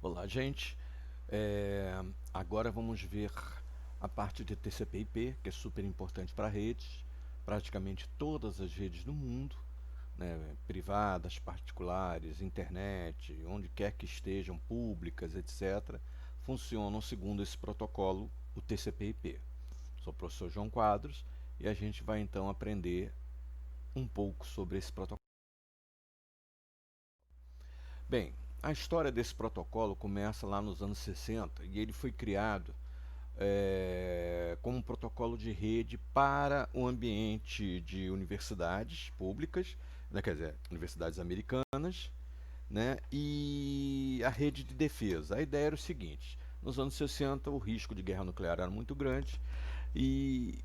Olá, gente. Agora vamos ver a parte de TCP/IP, que é super importante para redes. Praticamente todas as redes do mundo, né, privadas, particulares, internet, onde quer que estejam, públicas, etc., funcionam segundo esse protocolo, o TCP/IP. Sou o professor João Quadros e a gente vai então aprender um pouco sobre esse protocolo. Bem, a história desse protocolo começa lá nos anos 60 e ele foi criado como um protocolo de rede para o ambiente de universidades públicas, né, quer dizer, universidades americanas, né, e a rede de defesa. A ideia era o seguinte: nos anos 60 o risco de guerra nuclear era muito grande e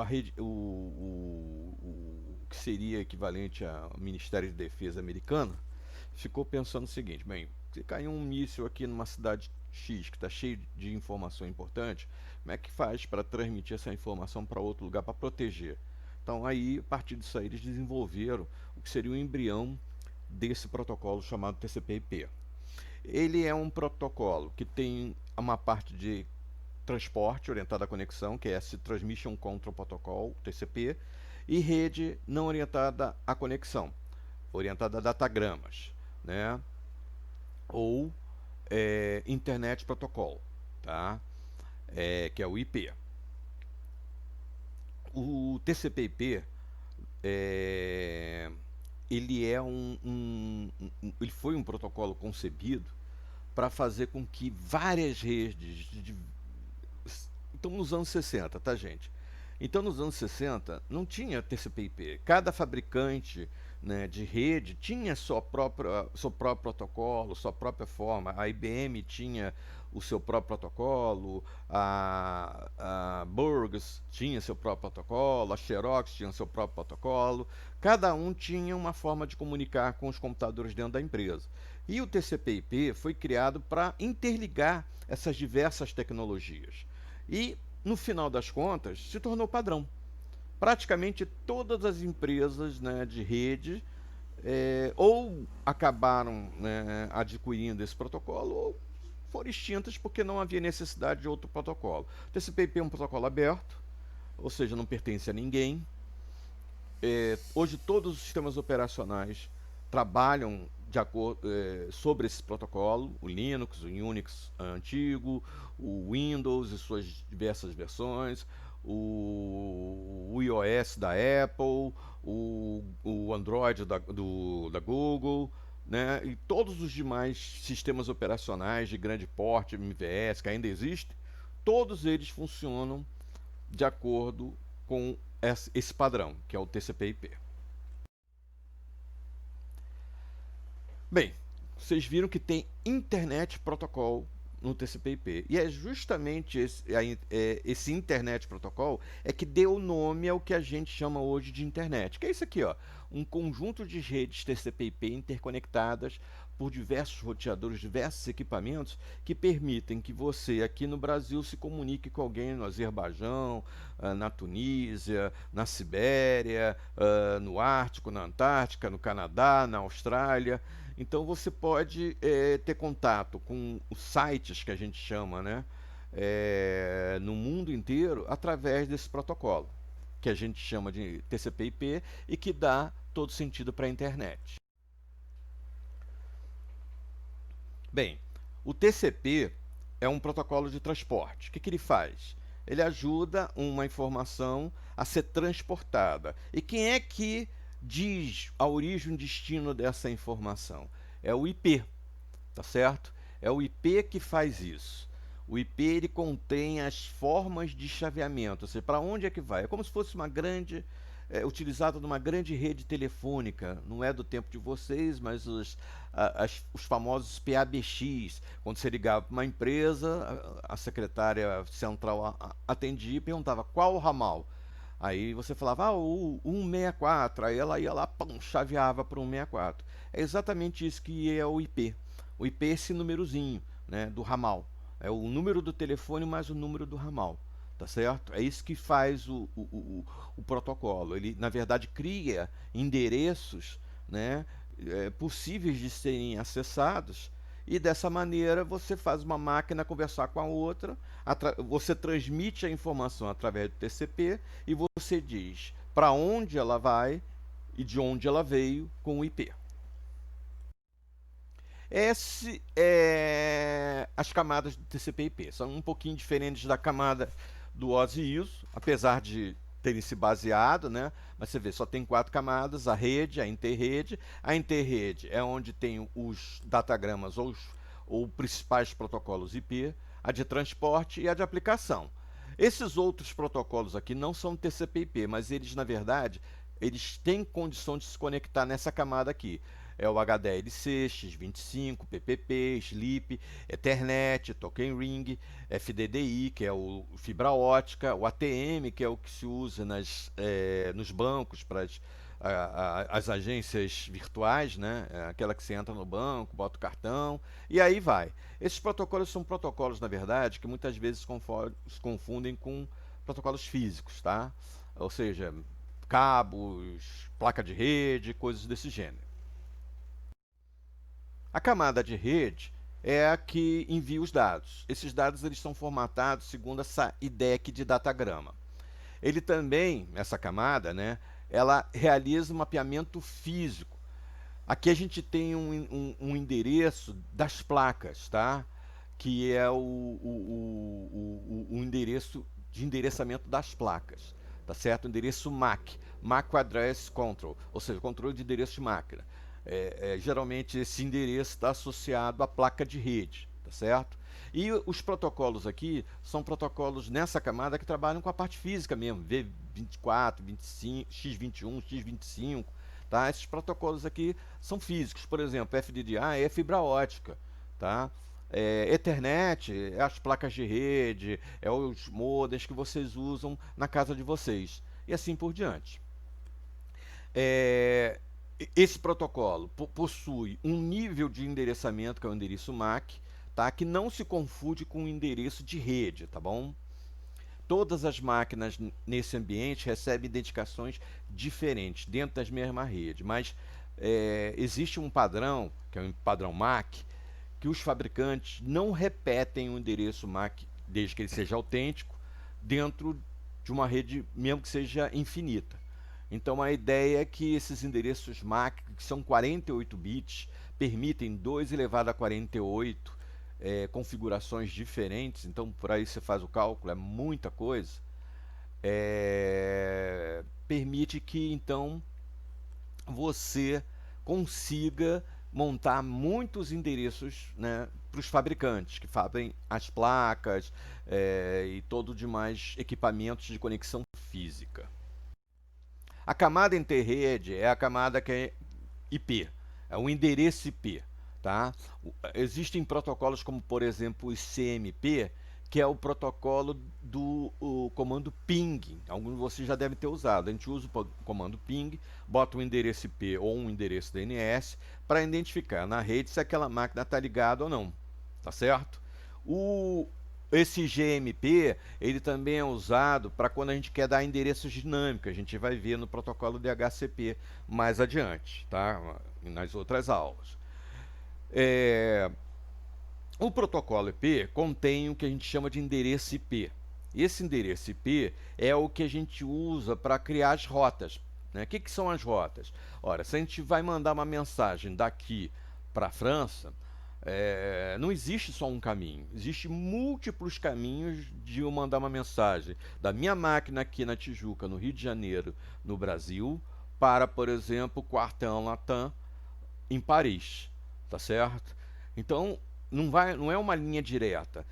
a rede, o que seria equivalente ao Ministério de Defesa americano ficou pensando o seguinte: bem, se cair um míssil aqui numa cidade X que está cheio de informação importante, como é que faz para transmitir essa informação para outro lugar para proteger? Então aí, a partir disso aí, eles desenvolveram o que seria o embrião desse protocolo chamado TCP/IP. Ele é um protocolo que tem uma parte de transporte orientada à conexão, que é esse Transmission Control Protocol, TCP, e rede não orientada à conexão, orientada a datagramas, né? Ou Internet Protocol, tá? Que é o IP. O TCP/IP é, ele foi um protocolo concebido para fazer com que várias redes então, nos anos 60, tá, gente? Então, nos anos 60, não tinha TCP/IP. Cada fabricante, né, de rede tinha seu próprio protocolo, sua própria forma. A IBM tinha o seu próprio protocolo, a Burgs tinha seu próprio protocolo, a Xerox tinha seu próprio protocolo. Cada um tinha uma forma de comunicar com os computadores dentro da empresa. E o TCP/IP foi criado para interligar essas diversas tecnologias. E, no final das contas, se tornou padrão. Praticamente todas as empresas, né, de rede ou acabaram, né, adquirindo esse protocolo ou foram extintas porque não havia necessidade de outro protocolo. O TCP/IP é um protocolo aberto, ou seja, não pertence a ninguém. Hoje todos os sistemas operacionais trabalham sobre esse protocolo, o Linux, o Unix o Windows e suas diversas versões, o iOS da Apple, o Android da Google, né? E todos os demais sistemas operacionais de grande porte, MVS, que ainda existem, todos eles funcionam de acordo com esse padrão, que é o TCP/IP. Bem, vocês viram que tem Internet Protocol no TCP/IP. E é justamente esse Internet Protocol que deu o nome ao que a gente chama hoje de internet. Que é isso aqui, ó, um conjunto de redes TCP/IP interconectadas por diversos roteadores, diversos equipamentos que permitem que você aqui no Brasil se comunique com alguém no Azerbaijão, na Tunísia, na Sibéria, no Ártico, na Antártica, no Canadá, na Austrália. Então você pode ter contato com os sites que a gente chama, né, no mundo inteiro através desse protocolo, que a gente chama de TCP/IP e que dá todo sentido para a internet. Bem, o TCP é um protocolo de transporte. O que ele faz? Ele ajuda uma informação a ser transportada. E quem é que diz a origem e o destino dessa informação? É o IP, tá certo? É o IP que faz isso. O IP ele contém as formas de chaveamento, ou seja, para onde é que vai? É como se fosse uma grande utilizado numa grande rede telefônica. Não é do tempo de vocês, mas os famosos PABX. Quando você ligava para uma empresa, a secretária central atendia e perguntava qual o ramal. Aí você falava, o 164. Aí ela ia lá, pum, chaveava para o 164. É exatamente isso que é o IP. O IP é esse númerozinho, né, do ramal. É o número do telefone mais o número do ramal. Tá certo? É isso que faz o protocolo. Ele, na verdade, cria endereços, né, possíveis de serem acessados e dessa maneira você faz uma máquina conversar com a outra, você transmite a informação através do TCP e você diz para onde ela vai e de onde ela veio com o IP. As camadas do TCP/IP são um pouquinho diferentes da camada do OSI ISO, apesar de terem se baseado, né? Mas você vê, só tem 4 camadas: a rede, a interrede. A interrede é onde tem os datagramas ou principais protocolos IP, a de transporte e a de aplicação. Esses outros protocolos aqui não são TCP/IP, mas eles, na verdade, eles têm condição de se conectar nessa camada aqui. É o HDLC, X25, PPP, SLIP, Ethernet, Token Ring, FDDI, que é o fibra ótica, o ATM, que é o que se usa nos bancos para as agências virtuais, né? Aquela que você entra no banco, bota o cartão, e aí vai. Esses protocolos são protocolos, na verdade, que muitas vezes se confundem com protocolos físicos, tá? Ou seja, cabos, placa de rede, coisas desse gênero. A camada de rede é a que envia os dados. Esses dados eles são formatados segundo essa ideia aqui de datagrama. Ele também, essa camada, né, ela realiza um mapeamento físico. Aqui a gente tem um endereço das placas, tá? Que é o endereço de endereçamento das placas, tá certo? O endereço MAC, MAC Address Control, ou seja, controle de endereço de máquina. Geralmente esse endereço está associado à placa de rede, tá certo? E os protocolos aqui são protocolos nessa camada que trabalham com a parte física mesmo, V24, 25, X21, X25, tá? Esses protocolos aqui são físicos, por exemplo, FDDI é fibra ótica, tá? Ethernet é as placas de rede, é os modems que vocês usam na casa de vocês, e assim por diante. Esse protocolo possui um nível de endereçamento, que é o endereço MAC, tá? Que não se confunde com o endereço de rede, tá bom? Todas as máquinas nesse ambiente recebem identificações diferentes dentro das mesmas redes, mas existe um padrão, que é um padrão MAC, que os fabricantes não repetem o endereço MAC, desde que ele seja autêntico, dentro de uma rede, mesmo que seja infinita. Então a ideia é que esses endereços MAC, que são 48 bits, permitem 2 elevado a 48 configurações diferentes. Então por aí você faz o cálculo, é muita coisa. Permite que então você consiga montar muitos endereços, né, para os fabricantes que fazem as placas e todo o demais equipamentos de conexão física. A camada interrede é a camada que é IP, é o endereço IP, tá? Existem protocolos como, por exemplo, o CMP, que é o protocolo do comando ping. Alguns de vocês já devem ter usado. A gente usa o comando ping, bota um endereço IP ou um endereço DNS para identificar na rede se aquela máquina está ligada ou não, tá certo? Esse GMP, ele também é usado para quando a gente quer dar endereços dinâmicos. A gente vai ver no protocolo DHCP mais adiante, tá? Nas outras aulas. O protocolo IP contém o que a gente chama de endereço IP. Esse endereço IP é o que a gente usa para criar as rotas, né? O que são as rotas? Ora, se a gente vai mandar uma mensagem daqui para a França, não existe só um caminho, existem múltiplos caminhos de eu mandar uma mensagem da minha máquina aqui na Tijuca, no Rio de Janeiro, no Brasil, para, por exemplo, o quartel Latam em Paris, tá certo? Então, não é uma linha direta,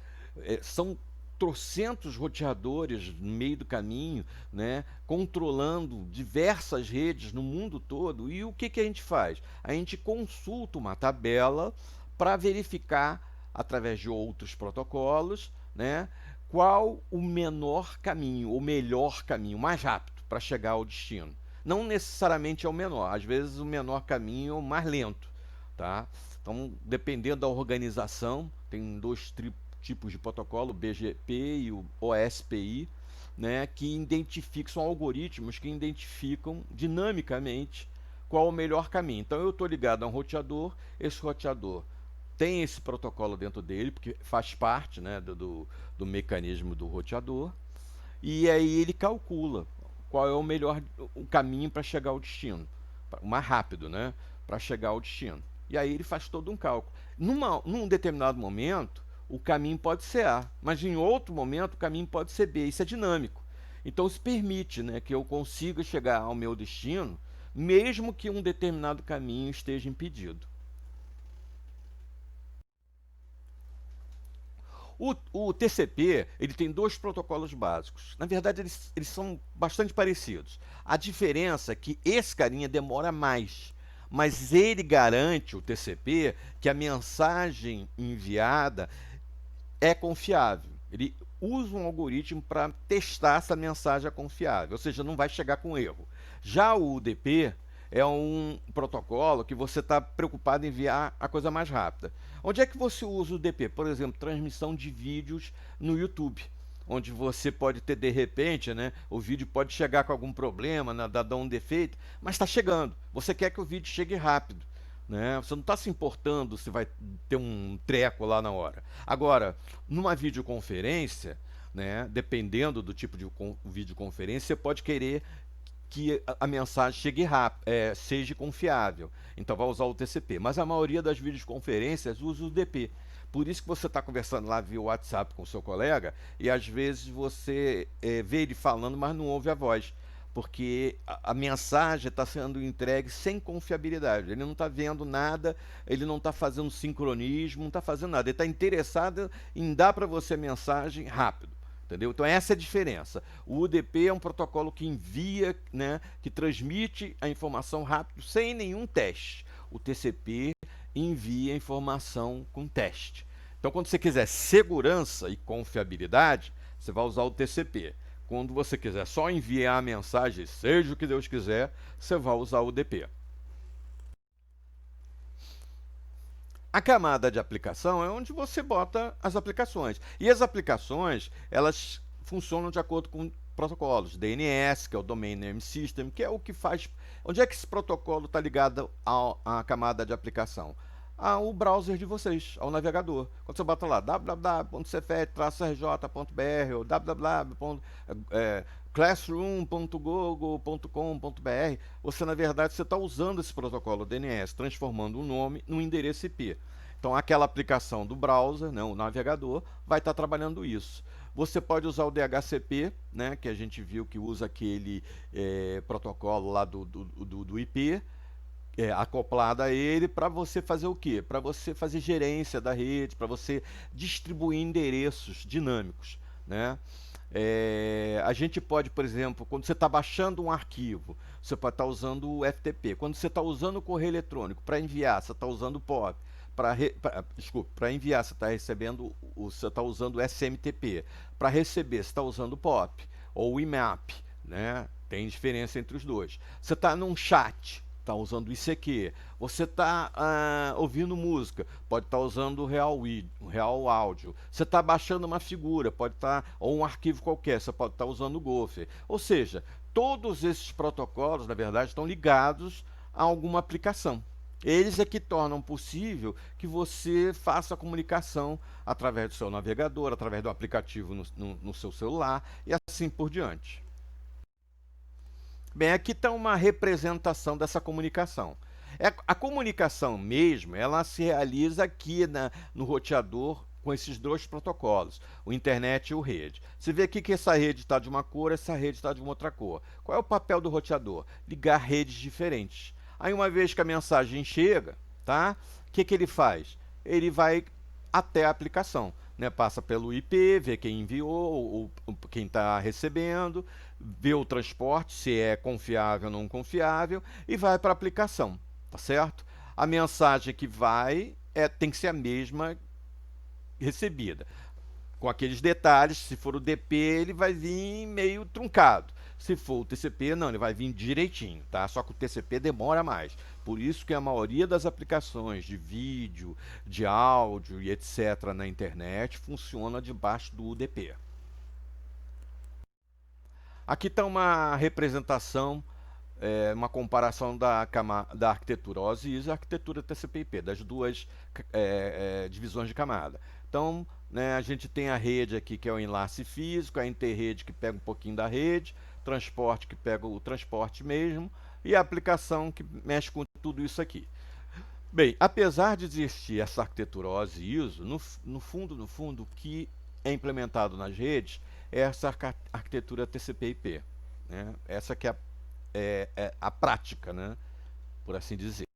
são trocentos roteadores no meio do caminho, né, controlando diversas redes no mundo todo. E o que a gente faz? A gente consulta uma tabela para verificar, através de outros protocolos, né, qual o menor caminho, o melhor caminho, mais rápido para chegar ao destino. Não necessariamente é o menor, às vezes o menor caminho é o mais lento, tá? Então, dependendo da organização, tem dois tipos de protocolo, o BGP e o OSPI, né, que são algoritmos que identificam dinamicamente qual o melhor caminho. Então, eu estou ligado a um roteador, esse roteador tem esse protocolo dentro dele, porque faz parte, né, do mecanismo do roteador, e aí ele calcula qual é o melhor o caminho para chegar ao destino, o mais rápido, né, para chegar ao destino. E aí ele faz todo um cálculo. Num determinado momento, o caminho pode ser A, mas em outro momento o caminho pode ser B. Isso é dinâmico. Então isso permite, né, que eu consiga chegar ao meu destino, mesmo que um determinado caminho esteja impedido. O TCP ele tem dois protocolos básicos. Na verdade, eles são bastante parecidos. A diferença é que esse carinha demora mais, mas ele garante, o TCP, que a mensagem enviada é confiável. Ele usa um algoritmo para testar se a mensagem é confiável, ou seja, não vai chegar com erro. Já o UDP é um protocolo que você está preocupado em enviar a coisa mais rápida. Onde é que você usa o UDP? Por exemplo, transmissão de vídeos no YouTube, onde você pode ter de repente, né, o vídeo pode chegar com algum problema, né, dar um defeito, mas está chegando. Você quer que o vídeo chegue rápido. Né? Você não está se importando se vai ter um treco lá na hora. Agora, numa videoconferência, né, dependendo do tipo de videoconferência, você pode querer que a mensagem chegue rápido, seja confiável. Então vai usar o TCP. Mas a maioria das videoconferências usa o UDP. Por isso que você está conversando lá via WhatsApp com o seu colega e às vezes você vê ele falando, mas não ouve a voz. Porque a mensagem está sendo entregue sem confiabilidade. Ele não está vendo nada, ele não está fazendo sincronismo, não está fazendo nada. Ele está interessado em dar para você a mensagem rápido. Entendeu? Então essa é a diferença. O UDP é um protocolo que envia, né, que transmite a informação rápido sem nenhum teste. O TCP envia a informação com teste. Então quando você quiser segurança e confiabilidade, você vai usar o TCP. Quando você quiser só enviar a mensagem, seja o que Deus quiser, você vai usar o UDP. A camada de aplicação é onde você bota as aplicações. E as aplicações, elas funcionam de acordo com protocolos. DNS, que é o Domain Name System, que é o que faz... Onde é que esse protocolo está ligado à camada de aplicação? Ao browser de vocês, ao navegador. Quando você bota lá www.cefet-rj.br ou www.classroom.google.com.br, você na verdade você está usando esse protocolo DNS, transformando um nome num endereço IP. Então aquela aplicação do browser, né, o navegador, vai estar trabalhando isso. Você pode usar o DHCP, né, que a gente viu que usa aquele protocolo lá do IP, acoplada a ele, para você fazer o quê? Para você fazer gerência da rede, para você distribuir endereços dinâmicos, né? A gente pode, por exemplo, quando você está baixando um arquivo, você pode estar usando o FTP. Quando você está usando o correio eletrônico para enviar, você está usando o POP. Para enviar, você está recebendo, você está usando o SMTP. Para receber, você está usando o POP ou o IMAP, né? Tem diferença entre os dois. Você está num chat, está usando o ICQ. Você está ouvindo música, pode estar usando o Real Áudio. Você está baixando uma figura, pode estar, ou um arquivo qualquer, você pode estar usando o Gopher. Ou seja, todos esses protocolos, na verdade, estão ligados a alguma aplicação. Eles é que tornam possível que você faça a comunicação através do seu navegador, através do aplicativo no seu celular e assim por diante. Bem, aqui está uma representação dessa comunicação. A comunicação mesmo, ela se realiza aqui no roteador com esses dois protocolos, o internet e o rede. Você vê aqui que essa rede está de uma cor, essa rede está de uma outra cor. Qual é o papel do roteador? Ligar redes diferentes. Aí uma vez que a mensagem chega, tá? O que ele faz? Ele vai até a aplicação. Né, passa pelo IP, vê quem enviou, quem está recebendo, vê o transporte, se é confiável ou não confiável, e vai para a aplicação, tá certo? A mensagem que vai tem que ser a mesma recebida. Com aqueles detalhes, se for o DP, ele vai vir meio truncado. Se for o TCP, não, ele vai vir direitinho, tá? Só que o TCP demora mais. Por isso que a maioria das aplicações de vídeo, de áudio e etc. na internet funciona debaixo do UDP. Aqui está uma representação uma comparação da arquitetura OSI-ISO e a arquitetura TCP/IP, das duas divisões de camada. Então, né, a gente tem a rede aqui que é o enlace físico, a interrede que pega um pouquinho da rede, transporte que pega o transporte mesmo, e a aplicação que mexe com tudo isso aqui. Bem, apesar de existir essa arquitetura OSI-ISO, no fundo, o que é implementado nas redes é essa arquitetura TCP/IP. Né? Essa que é a prática, né? Por assim dizer.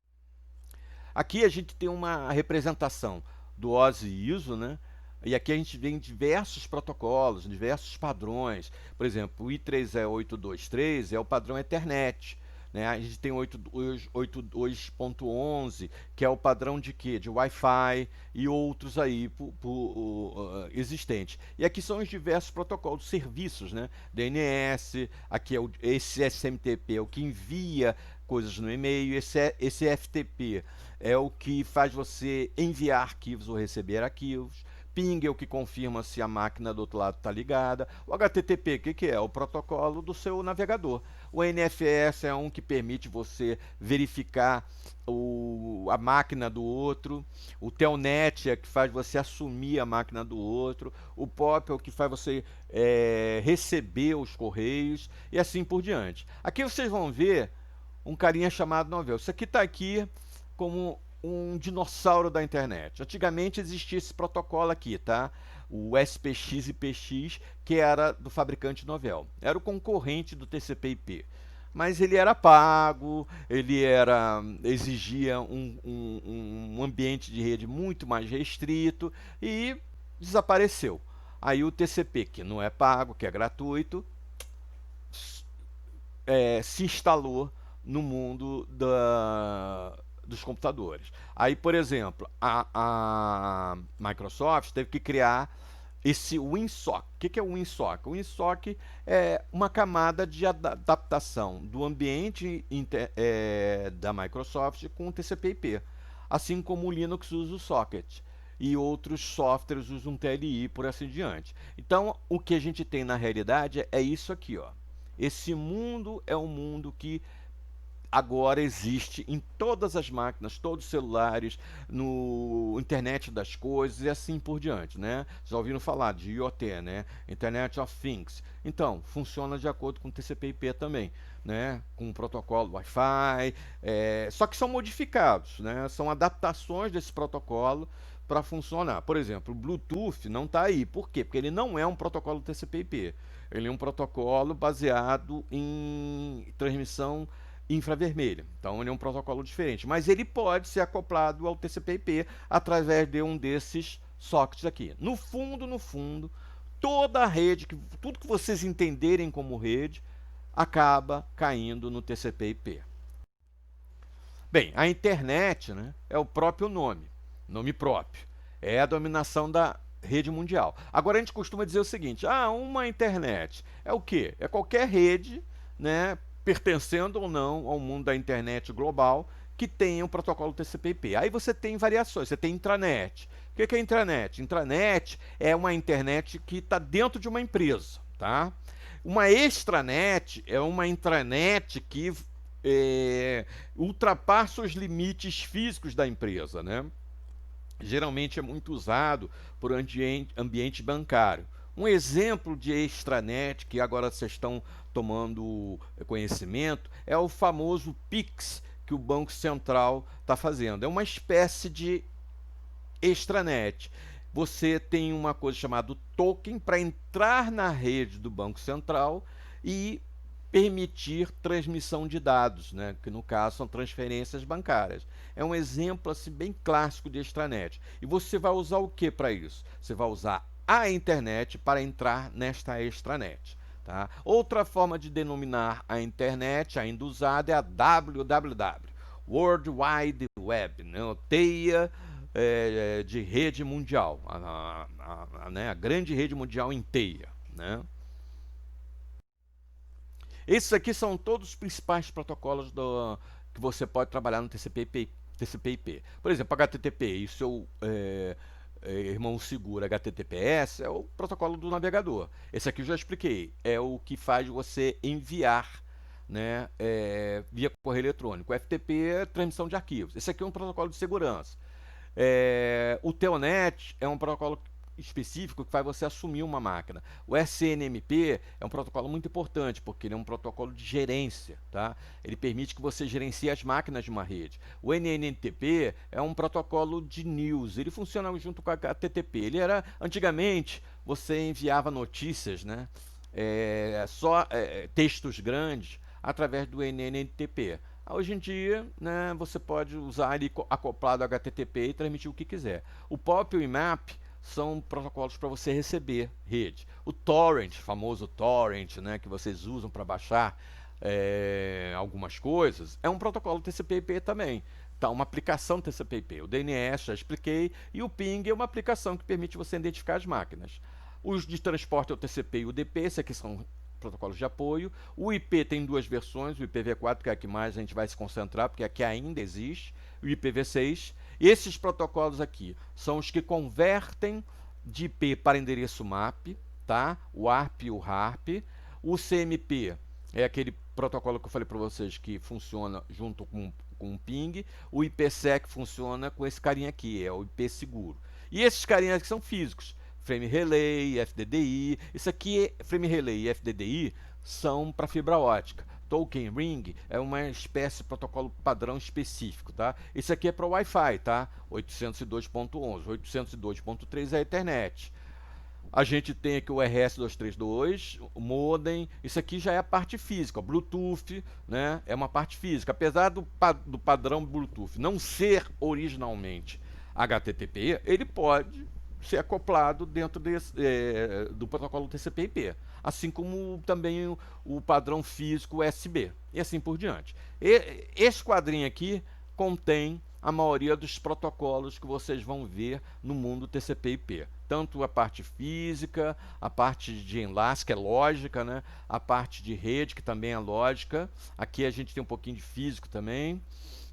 Aqui a gente tem uma representação do OSI-ISO, né? E aqui a gente vê diversos protocolos, diversos padrões. Por exemplo, o I3E823 é o padrão Ethernet. Né? A gente tem o 82.11, que é o padrão de quê? De Wi-Fi e outros aí existentes. E aqui são os diversos protocolos, serviços, né? DNS, aqui é esse SMTP é o que envia coisas no e-mail, esse FTP é o que faz você enviar arquivos ou receber arquivos. Ping é o que confirma se a máquina do outro lado está ligada. O HTTP, o que é? O protocolo do seu navegador. O NFS é um que permite você verificar a máquina do outro. O Telnet é o que faz você assumir a máquina do outro. O POP é o que faz você receber os correios e assim por diante. Aqui vocês vão ver um carinha chamado Novell. Isso aqui está aqui como um dinossauro da internet. Antigamente existia esse protocolo aqui, tá? O SPX e PX, que era do fabricante Novell. Era o concorrente do TCP/IP. Mas ele era pago, exigia um ambiente de rede muito mais restrito e desapareceu. Aí o TCP, que não é pago, que é gratuito, se instalou no mundo dos computadores. Aí, por exemplo, a Microsoft teve que criar esse WinSock. O que é o WinSock? O WinSock é uma camada de adaptação do ambiente da Microsoft com o TCP/IP, assim como o Linux usa o Socket e outros softwares usam TLI por assim diante. Então, o que a gente tem na realidade é isso aqui, ó. Esse mundo é um mundo que agora existe em todas as máquinas, todos os celulares, no internet das coisas e assim por diante, né? Já ouviram falar de IoT, né? Internet of Things. Então, funciona de acordo com o TCP/IP também, né? Com o protocolo Wi-Fi, só que são modificados, né? São adaptações desse protocolo para funcionar. Por exemplo, o Bluetooth não está aí. Por quê? Porque ele não é um protocolo TCP/IP. Ele é um protocolo baseado em transmissão infravermelha. Então ele é um protocolo diferente, mas ele pode ser acoplado ao TCP/IP através de um desses sockets aqui. No fundo, toda a rede, tudo que vocês entenderem como rede, acaba caindo no TCP/IP. Bem, a internet, né, é o próprio nome próprio. É a dominação da rede mundial. Agora a gente costuma dizer o seguinte: uma internet é o quê? É qualquer rede, né, pertencendo ou não ao mundo da internet global, que tenha um protocolo TCP/IP. Aí você tem variações, você tem intranet. O que é intranet? Intranet é uma internet que está dentro de uma empresa, tá? Uma extranet é uma intranet que ultrapassa os limites físicos da empresa, né? Geralmente é muito usado por ambiente bancário. Um exemplo de extranet que agora vocês estão tomando conhecimento é o famoso Pix que o Banco Central está fazendo. É uma espécie de extranet. Você tem uma coisa chamada token para entrar na rede do Banco Central e permitir transmissão de dados, né? Que no caso são transferências bancárias. É um exemplo assim, bem clássico de extranet. E você vai usar o que para isso? Você vai usar a internet para entrar nesta extranet. Tá? Outra forma de denominar a internet ainda usada é a WWW, World Wide Web, né? Teia de rede mundial, né? A grande rede mundial em teia. Né? Esses aqui são todos os principais protocolos que você pode trabalhar no TCP/IP. Por exemplo, HTTP e seu irmão seguro HTTPS é o protocolo do navegador. Esse aqui eu já expliquei. É o que faz você enviar né, via correio eletrônico. O FTP é transmissão de arquivos. Esse aqui é um protocolo de segurança. O Telnet é um protocolo específico que faz você assumir uma máquina. O SNMP é um protocolo muito importante, porque ele é um protocolo de gerência, tá? Ele permite que você gerencie as máquinas de uma rede. O NNTP é um protocolo de news, ele funciona junto com a HTTP. Ele era, antigamente, você enviava notícias, né? Textos grandes através do NNTP. Hoje em dia, né, você pode usar ele acoplado ao HTTP e transmitir o que quiser. O POP e o IMAP são protocolos para você receber rede. O Torrent, famoso Torrent, né, que vocês usam para baixar algumas coisas, é um protocolo TCP/IP também. Tá, uma aplicação TCP/IP. O DNS já expliquei, e o Ping é uma aplicação que permite você identificar as máquinas. Os de transporte é o TCP e o UDP, esses aqui são protocolos de apoio. O IP tem duas versões, o IPv4, que é a que mais a gente vai se concentrar, porque aqui ainda existe, o IPv6. E esses protocolos aqui são os que convertem de IP para endereço MAP, tá? O ARP e o RARP. O CMP é aquele protocolo que eu falei para vocês que funciona junto com o ping. O IPsec funciona com esse carinha aqui, é o IP seguro. E esses carinhas aqui são físicos. Frame Relay, FDDI. Isso aqui, Frame Relay e FDDI, são para fibra ótica. Token Ring é uma espécie de protocolo padrão específico, tá? Isso aqui é para Wi-Fi, tá? 802.11, 802.3 é a Ethernet. A gente tem aqui o RS-232, o modem. Isso aqui já é a parte física, o Bluetooth, né? É uma parte física. Apesar do padrão Bluetooth não ser originalmente HTTP, ele pode ser acoplado dentro do protocolo TCP/IP, assim como também o padrão físico USB, e assim por diante. Esse quadrinho aqui contém a maioria dos protocolos que vocês vão ver no mundo TCP/IP. Tanto a parte física, a parte de enlace, que é lógica, né? A parte de rede, que também é lógica. Aqui a gente tem um pouquinho de físico também.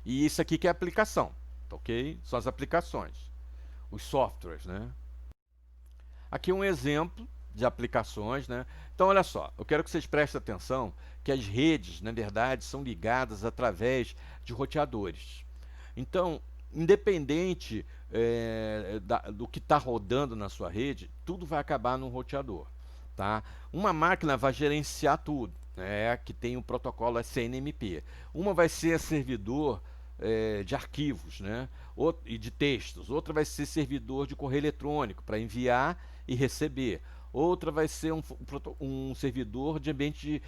E isso aqui que é aplicação, ok? São as aplicações, os softwares, né? Aqui um exemplo de aplicações, né? Então, olha só, eu quero que vocês prestem atenção que as redes, na verdade, são ligadas através de roteadores. Então, independente do que está rodando na sua rede, tudo vai acabar no roteador, tá? Uma máquina vai gerenciar tudo, né? Que tem o protocolo SNMP. Uma vai ser servidor de arquivos, né? E de textos. Outra vai ser servidor de correio eletrônico para enviar e receber. Outra vai ser um servidor de ambiente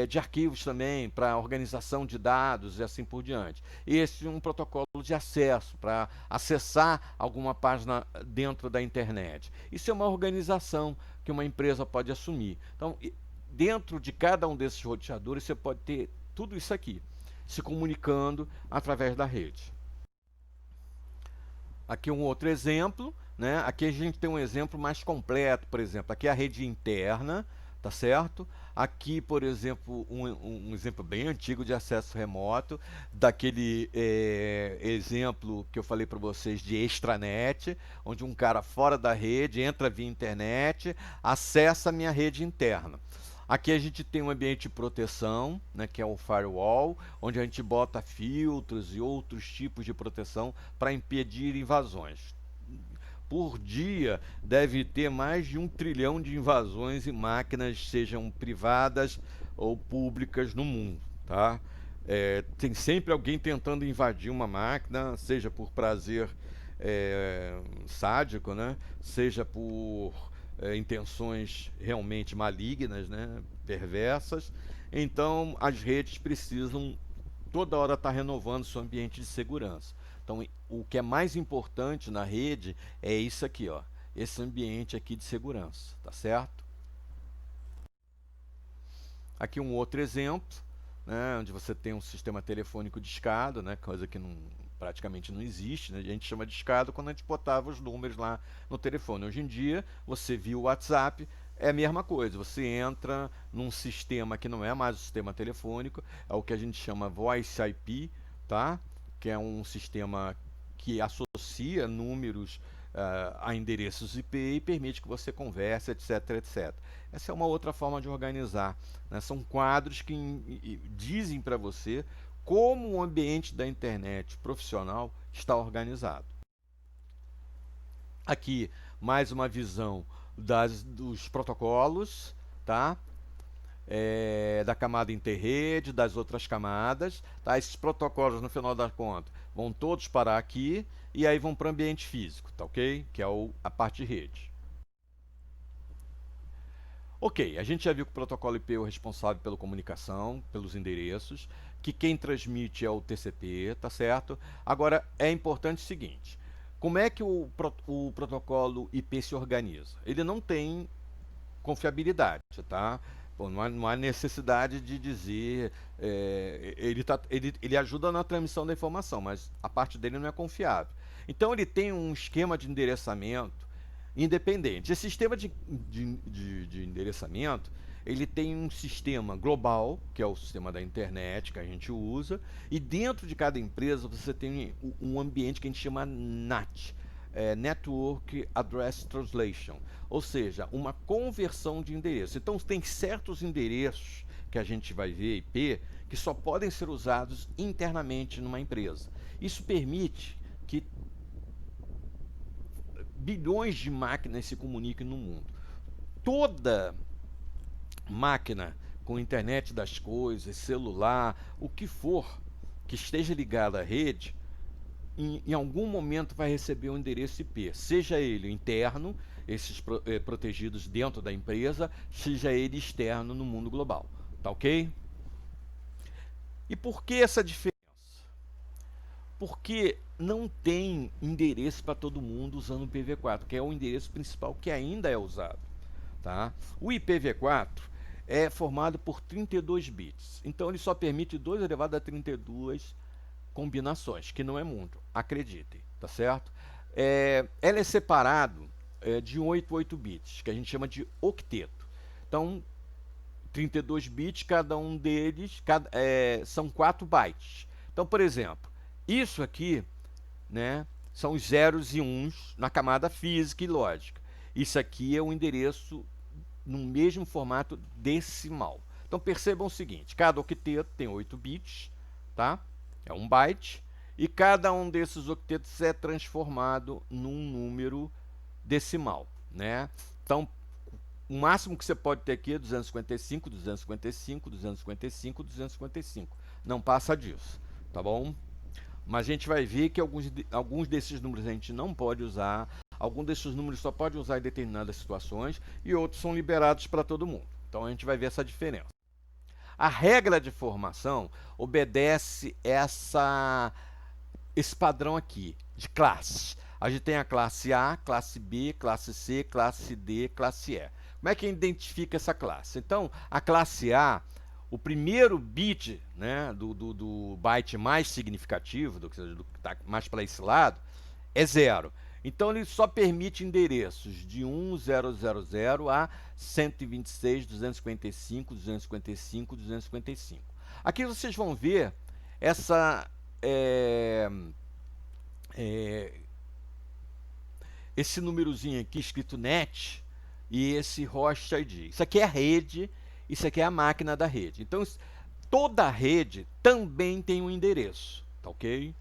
de arquivos também, para organização de dados e assim por diante. Esse é um protocolo de acesso, para acessar alguma página dentro da internet. Isso é uma organização que uma empresa pode assumir. Então, dentro de cada um desses roteadores, você pode ter tudo isso aqui, se comunicando através da rede. Aqui um outro exemplo, né? Aqui a gente tem um exemplo mais completo, por exemplo, aqui é a rede interna, tá certo? Aqui, por exemplo, um exemplo bem antigo de acesso remoto, daquele exemplo que eu falei para vocês de extranet, onde um cara fora da rede entra via internet, acessa a minha rede interna. Aqui a gente tem um ambiente de proteção, né, que é o firewall, onde a gente bota filtros e outros tipos de proteção para impedir invasões. Por dia deve ter mais de 1 trilhão de invasões em máquinas, sejam privadas ou públicas, no mundo, tá? Tem sempre alguém tentando invadir uma máquina, seja por prazer sádico, né? Seja por intenções realmente malignas, né? Perversas. Então as redes precisam toda hora estar renovando seu ambiente de segurança. Então, o que é mais importante na rede é isso aqui, ó, esse ambiente aqui de segurança, tá certo? Aqui um outro exemplo, né, onde você tem um sistema telefônico discado, né, coisa que praticamente não existe, né? A gente chama de discado quando a gente botava os números lá no telefone. Hoje em dia, você viu o WhatsApp, é a mesma coisa, você entra num sistema que não é mais o sistema telefônico, é o que a gente chama Voice IP, tá? Que é um sistema que associa números a endereços IP e permite que você converse, etc, etc. Essa é uma outra forma de organizar, né? São quadros que dizem para você como o ambiente da internet profissional está organizado. Aqui, mais uma visão dos protocolos, tá? Da camada interrede, das outras camadas, tá? Esses protocolos, no final da conta, vão todos parar aqui e aí vão para o ambiente físico, tá ok? Que é a parte de rede. Ok, a gente já viu que o protocolo IP é o responsável pela comunicação, pelos endereços, que quem transmite é o TCP, tá certo? Agora, é importante o seguinte, como é que o protocolo IP se organiza? Ele não tem confiabilidade, tá? Pô, não há necessidade de dizer. Ele ajuda na transmissão da informação, mas a parte dele não é confiável. Então ele tem um esquema de endereçamento independente. Esse sistema de endereçamento ele tem um sistema global, que é o sistema da internet que a gente usa, e dentro de cada empresa você tem um ambiente que a gente chama NAT, Network Address Translation, ou seja, uma conversão de endereço. Então tem certos endereços que a gente vai ver, IP, que só podem ser usados internamente numa empresa. Isso permite que bilhões de máquinas se comuniquem no mundo. Toda máquina com internet das coisas, celular, o que for que esteja ligada à rede, em algum momento vai receber um endereço IP, seja ele interno, esses protegidos dentro da empresa, seja ele externo no mundo global. Tá ok? E por que essa diferença? Porque não tem endereço para todo mundo usando o IPv4, que é o endereço principal que ainda é usado. Tá? O IPv4 é formado por 32 bits, então ele só permite 2 elevado a 32 combinações, que não é muito, acreditem, tá certo? Ela é separado de 8 bits, que a gente chama de octeto. Então, 32 bits, cada um deles são 4 bytes. Então, por exemplo, isso aqui, né, são os zeros e uns na camada física e lógica. Isso aqui é o endereço no mesmo formato decimal. Então percebam o seguinte, cada octeto tem 8 bits, tá? É 1 byte, e cada um desses octetos é transformado num número decimal, né? Então, o máximo que você pode ter aqui é 255, 255, 255, 255. Não passa disso, tá bom? Mas a gente vai ver que alguns desses números a gente não pode usar, alguns desses números só pode usar em determinadas situações e outros são liberados para todo mundo. Então a gente vai ver essa diferença. A regra de formação obedece esse padrão aqui de classes. A gente tem a classe A, classe B, classe C, classe D, classe E. Como é que identifica essa classe? Então, a classe A, o primeiro bit, né, do byte mais significativo, do que está mais para esse lado, é 0. Então ele só permite endereços de 1000 a 126, 255, 255, 255. Aqui vocês vão ver esse númerozinho aqui escrito NET e esse host ID. Isso aqui é a rede, isso aqui é a máquina da rede. Então toda a rede também tem um endereço, tá ok?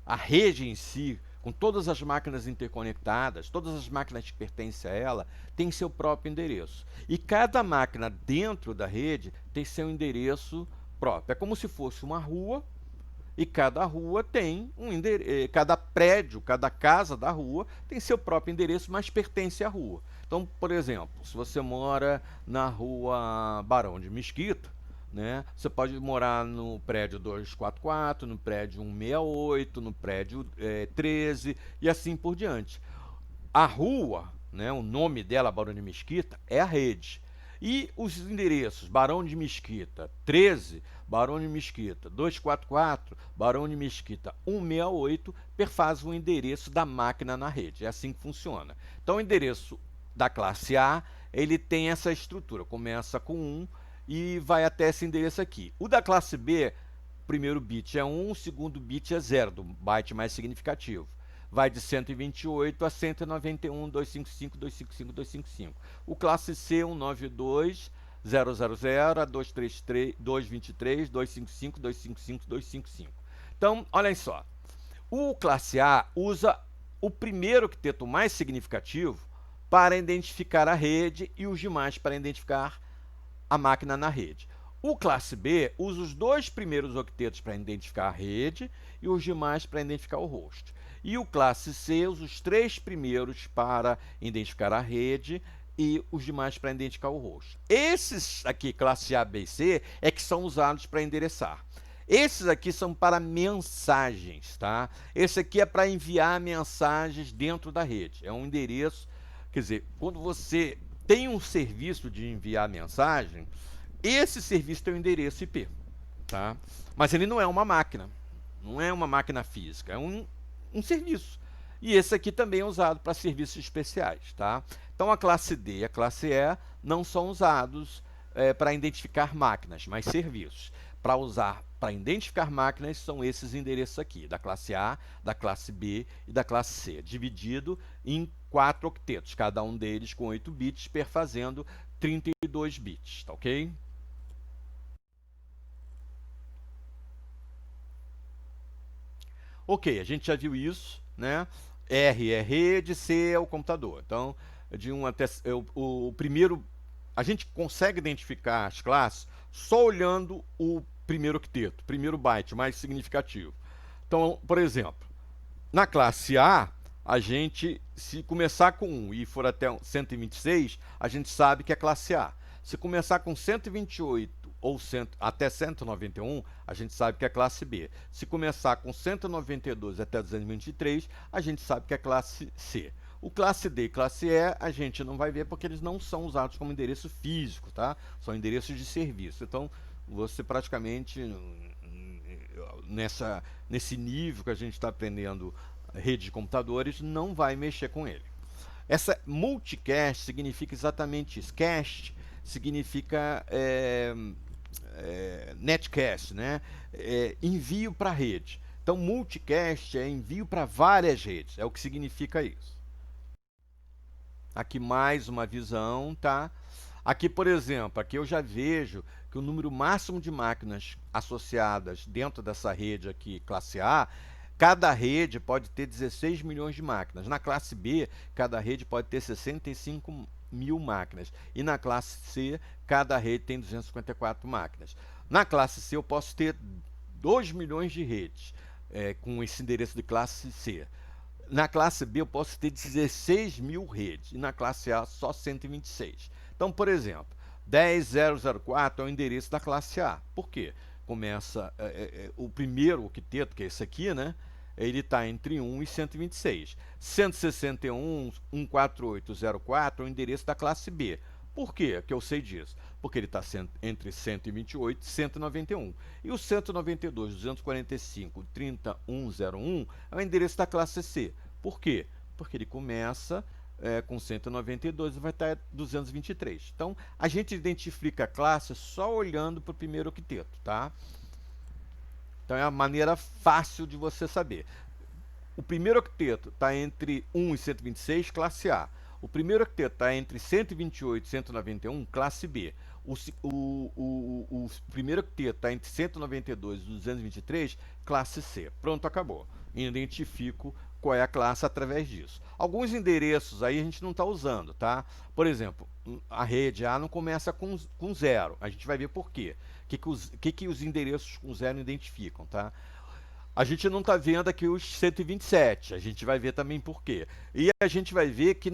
A rede em si, com todas as máquinas interconectadas, todas as máquinas que pertencem a ela, tem seu próprio endereço. E cada máquina dentro da rede tem seu endereço próprio. É como se fosse uma rua, e cada rua tem um endereço, cada prédio, cada casa da rua tem seu próprio endereço, mas pertence à rua. Então, por exemplo, se você mora na rua Barão de Mesquita, né, você pode morar no prédio 244, no prédio 168, no prédio 13 e assim por diante. A rua, né, o nome dela, Barão de Mesquita, é a rede. E os endereços Barão de Mesquita 13, Barão de Mesquita 244, Barão de Mesquita 168 perfazem o endereço da máquina na rede. É assim que funciona. Então o endereço da classe A, ele tem essa estrutura, começa com 1 e vai até esse endereço aqui. O da classe B, o primeiro bit é 1, o segundo bit é 0, do byte mais significativo. vai de 128 a 191, 255, 255, 255. O classe C, 192, 000 a 233, 223, 255, 255, 255. Então, olhem só. O classe A usa o primeiro octeto mais significativo para identificar a rede e os demais para identificar a máquina na rede. O classe B usa os dois primeiros octetos para identificar a rede e os demais para identificar o host. E o classe C usa os três primeiros para identificar a rede e os demais para identificar o host. Esses aqui, classe A, B e C, é que são usados para endereçar. Esses aqui são para mensagens, tá? Esse aqui é para enviar mensagens dentro da rede. É um endereço, quer dizer, quando você tem um serviço de enviar mensagem, esse serviço tem um endereço IP, tá? Mas ele não é uma máquina, não é uma máquina física, é um serviço. E esse aqui também é usado para serviços especiais, tá? Então a classe D e a classe E não são usados para identificar máquinas, mas serviços. Para usar para identificar máquinas são esses endereços aqui, da classe A, da classe B e da classe C, dividido em 4 octetos, cada um deles com 8 bits, perfazendo 32 bits, tá ok? Ok, a gente já viu isso, né? R é rede, C é o computador. Então, de 1 até o primeiro, a gente consegue identificar as classes só olhando o primeiro octeto, primeiro byte mais significativo. Então, por exemplo, na classe A, a gente, se começar com 1 e for até 126, a gente sabe que é classe A. Se começar com 128 ou até 191, a gente sabe que é classe B. Se começar com 192 até 223, a gente sabe que é classe C. O classe D e classe E a gente não vai ver porque eles não são usados como endereço físico, tá? São endereços de serviço. Então, você praticamente, nesse nível que a gente está aprendendo rede de computadores, não vai mexer com ele. Essa multicast significa exatamente isso. Cache significa netcast, né? Envio para rede. Então, multicast é envio para várias redes, é o que significa isso. Aqui mais uma visão, tá? Aqui, por exemplo, aqui eu já vejo que o número máximo de máquinas associadas dentro dessa rede aqui, classe A, cada rede pode ter 16 milhões de máquinas. Na classe B, cada rede pode ter 65 mil máquinas. E na classe C, cada rede tem 254 máquinas. Na classe C, eu posso ter 2 milhões de redes com esse endereço de classe C. Na classe B, eu posso ter 16 mil redes. E na classe A, só 126. Então, por exemplo, 10004 é o endereço da classe A. Por quê? Começa o primeiro octeto, que é esse aqui, né? Ele está entre 1 e 126. 161, 14804 é o endereço da classe B. Por quê que eu sei disso? Porque ele está entre 128 e 191. E o 192, 245, 3101 é o endereço da classe C. Por quê? Porque ele começa com 192 e vai estar 223. Então, a gente identifica a classe só olhando para o primeiro octeto, tá? Então, é a maneira fácil de você saber. O primeiro octeto está entre 1 e 126, classe A. O primeiro octeto está entre 128 e 191, classe B. O primeiro octeto está entre 192 e 223, classe C. Pronto, acabou. Identifico qual é a classe através disso. Alguns endereços aí a gente não está usando, tá? Por exemplo, a rede A não começa com 0. A gente vai ver por quê. O que os endereços com 0 identificam, tá? A gente não está vendo aqui os 127, a gente vai ver também por quê. E a gente vai ver que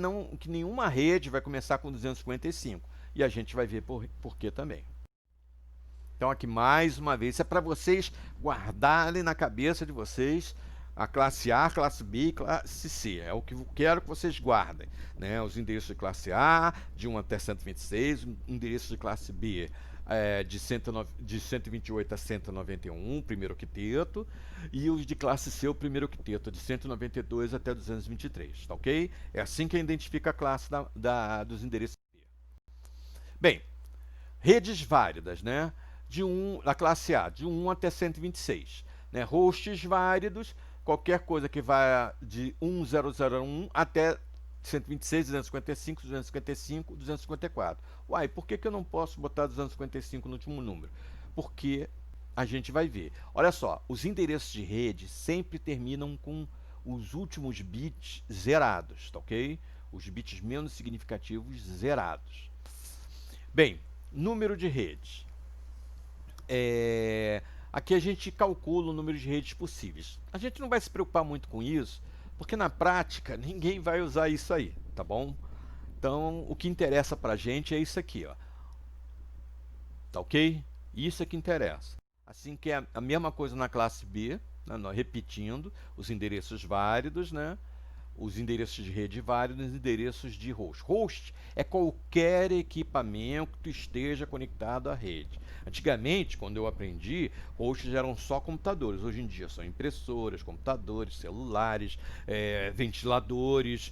nenhuma rede vai começar com 255. E a gente vai ver por quê também. Então aqui mais uma vez, isso é para vocês guardarem na cabeça de vocês a classe A, classe B e classe C. É o que eu quero que vocês guardem, né? Os endereços de classe A, de 1 até 126, endereços de classe B, de 128 a 191, primeiro octeto, e os de classe C, o primeiro octeto, de 192 até 223, tá ok? É assim que identifica a classe dos endereços B. Bem, redes válidas, né? Da classe A, de 1 até 126. Né? Hosts válidos qualquer coisa que vai de 1001 até 126, 255, 255, 254. Uai, por que eu não posso botar 255 no último número? Porque a gente vai ver. Olha só, os endereços de rede sempre terminam com os últimos bits zerados, tá ok? Os bits menos significativos zerados. Bem, número de redes. Aqui a gente calcula o número de redes possíveis. A gente não vai se preocupar muito com isso, porque na prática ninguém vai usar isso aí, tá bom? Então, o que interessa pra gente é isso aqui, ó. Tá ok? Isso é que interessa. Assim que é a mesma coisa na classe B, né, nós repetindo os endereços válidos, né? Os endereços de rede válidos e os endereços de host. Host é qualquer equipamento que esteja conectado à rede. Antigamente, quando eu aprendi, hosts eram só computadores. Hoje em dia são impressoras, computadores, celulares, ventiladores,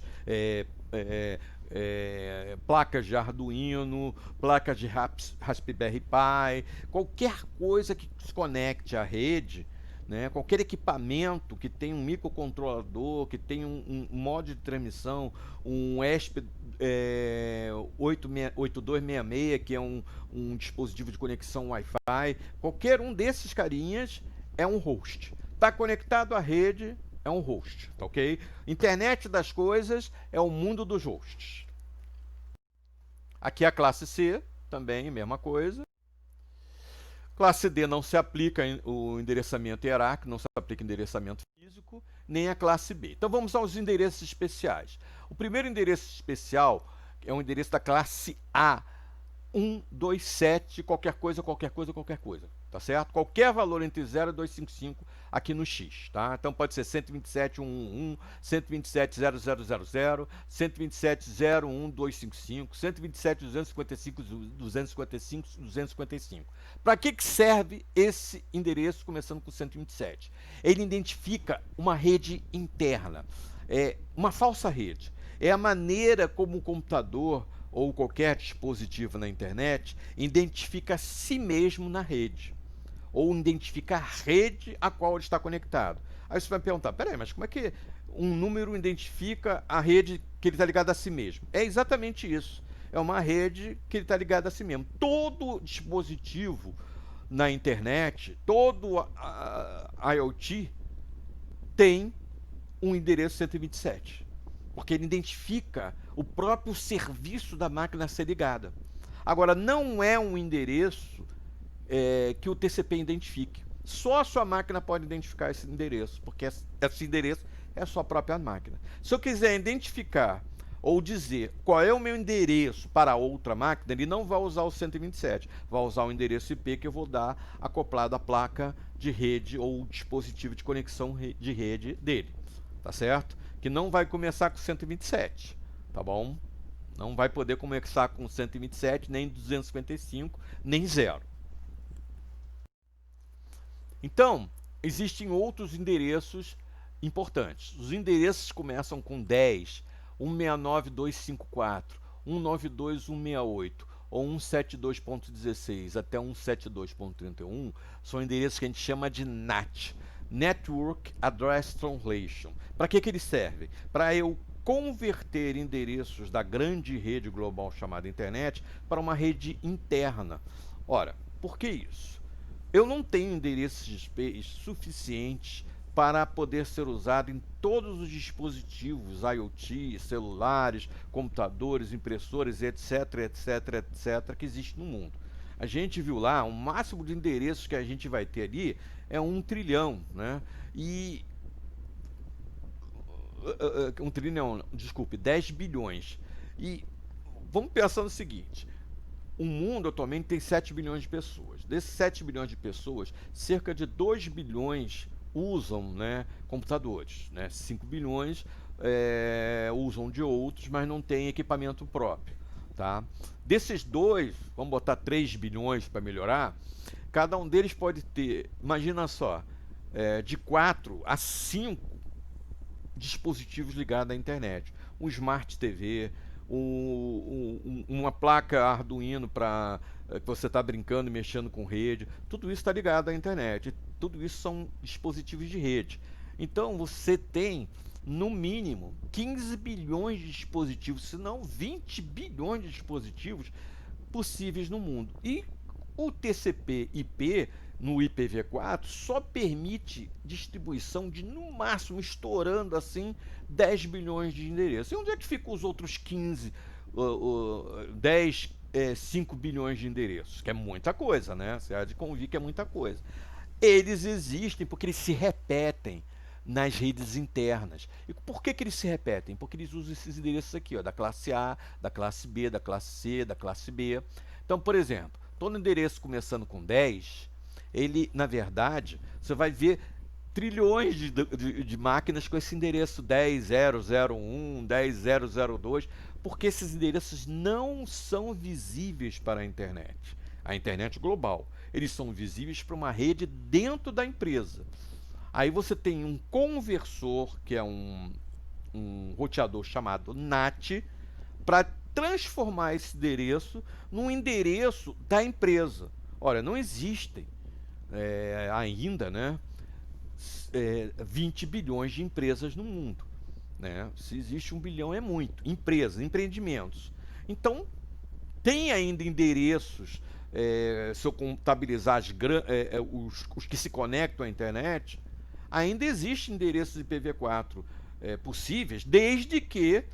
placas de Arduino, placas de Raspberry Pi, qualquer coisa que se conecte à rede, né? Qualquer equipamento que tenha um microcontrolador, que tenha um modo de transmissão, um ESP 8266, que é um dispositivo de conexão Wi-Fi, qualquer um desses carinhas é um host. Está conectado à rede, é um host, tá ok? Internet das coisas é o mundo dos hosts. Aqui a classe C, também, mesma coisa. Classe D não se aplica o endereçamento hierárquico, não se aplica endereçamento físico, nem a classe B. Então vamos aos endereços especiais. O primeiro endereço especial é o endereço da classe A, 127, qualquer coisa, qualquer coisa, qualquer coisa. Tá certo? Qualquer valor entre 0 e 255 aqui no X, tá? Então pode ser 127.111, 127.0000, 127.01255, 127.255, 255, 255. Para que serve esse endereço começando com 127? Ele identifica uma rede interna, uma falsa rede. É a maneira como o computador ou qualquer dispositivo na internet identifica a si mesmo na rede, ou identifica a rede a qual ele está conectado. Aí você vai perguntar, peraí, mas como é que um número identifica a rede que ele está ligado a si mesmo? É exatamente isso. É uma rede que ele está ligado a si mesmo. Todo dispositivo na internet, todo IoT tem um endereço 127. Porque ele identifica o próprio serviço da máquina a ser ligada. Agora, não é um endereço que o TCP identifique. Só a sua máquina pode identificar esse endereço, porque esse endereço é a sua própria máquina. Se eu quiser identificar ou dizer qual é o meu endereço para outra máquina, ele não vai usar o 127, vai usar o endereço IP que eu vou dar acoplado à placa de rede ou dispositivo de conexão de rede dele. Tá certo? Que não vai começar com 127, tá bom? Não vai poder começar com 127, nem 255, nem 0. Então, existem outros endereços importantes. Os endereços começam com 10, 169.254, 192.168 ou 172.16 até 172.31 são endereços que a gente chama de NAT, Network Address Translation. Para que ele serve? Para eu converter endereços da grande rede global chamada internet para uma rede interna. Ora, por que isso? Eu não tenho endereços suficientes para poder ser usado em todos os dispositivos IoT, celulares, computadores, impressoras, etc, etc, etc, que existe no mundo. A gente viu lá, o máximo de endereços que a gente vai ter ali é 1 trilhão, né? E 1 trilhão, desculpe, 10 bilhões. E vamos pensar no seguinte: o mundo atualmente tem 7 bilhões de pessoas. Desses 7 bilhões de pessoas, cerca de 2 bilhões usam, né, computadores. Né? 5 bilhões usam de outros, mas não têm equipamento próprio. Tá? Desses dois, vamos botar 3 bilhões para melhorar, cada um deles pode ter, imagina só, de 4 a 5 dispositivos ligados à internet. Um Smart TV, uma placa Arduino para que você está brincando e mexendo com rede. Tudo isso está ligado à internet. Tudo isso são dispositivos de rede. Então você tem, no mínimo, 15 bilhões de dispositivos, se não 20 bilhões de dispositivos possíveis no mundo. E o TCP/IP no IPv4 só permite distribuição de, no máximo, estourando assim, 10 bilhões de endereços. E onde é que ficam os outros 15, 10, 5 bilhões de endereços? Que é muita coisa, né? Você há de convir que é muita coisa. Eles existem porque eles se repetem nas redes internas. E por que eles se repetem? Porque eles usam esses endereços aqui, ó, da classe A, da classe B, da classe C, da classe B. Então, por exemplo, todo endereço começando com 10, ele, na verdade, você vai ver trilhões de máquinas com esse endereço 10.0.0.1, 10.0.0.2, porque esses endereços não são visíveis para a internet global. Eles são visíveis para uma rede dentro da empresa. Aí você tem um conversor, que é um roteador chamado NAT, para transformar esse endereço num endereço da empresa. Olha, não existem ainda, né, 20 bilhões de empresas no mundo. Né? Se existe 1 bilhão é muito. Empresas, empreendimentos. Então, tem ainda endereços, se eu contabilizar os que se conectam à internet, ainda existe endereços IPv4 possíveis, desde que,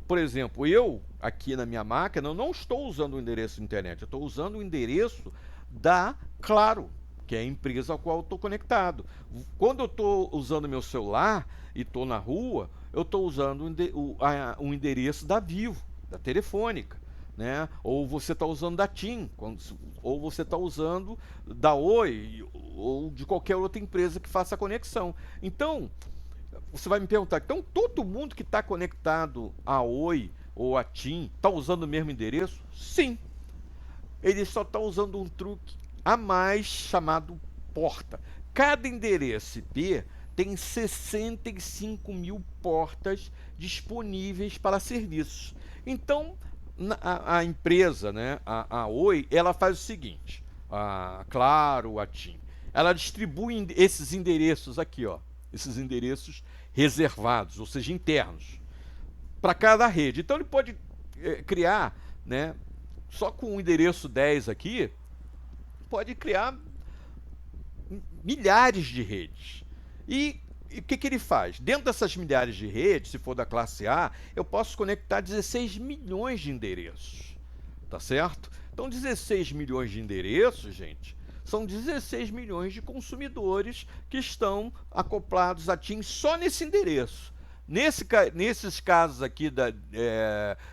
por exemplo, eu, aqui na minha máquina, eu não estou usando o endereço da internet, eu estou usando o endereço da Claro, que é a empresa ao qual eu estou conectado. Quando eu estou usando meu celular e estou na rua, eu estou usando o endereço da Vivo, da Telefônica. Né? Ou você está usando da TIM, ou você está usando da Oi, ou de qualquer outra empresa que faça a conexão. Então, você vai me perguntar, então todo mundo que está conectado a Oi ou a TIM está usando o mesmo endereço? Sim. Ele só está usando um truque a mais chamado porta. Cada endereço IP tem 65 mil portas disponíveis para serviços. Então, a empresa, né, a Oi, ela faz o seguinte, a Claro, a TIM, ela distribui esses endereços aqui, ó, esses endereços reservados, ou seja, internos, para cada rede. Então ele pode criar, né, só com o endereço 10 aqui, pode criar milhares de redes. E o que ele faz? Dentro dessas milhares de redes, se for da classe A, eu posso conectar 16 milhões de endereços. Tá certo? Então, 16 milhões de endereços, gente, são 16 milhões de consumidores que estão acoplados a TIM só nesse endereço. Nesses casos aqui,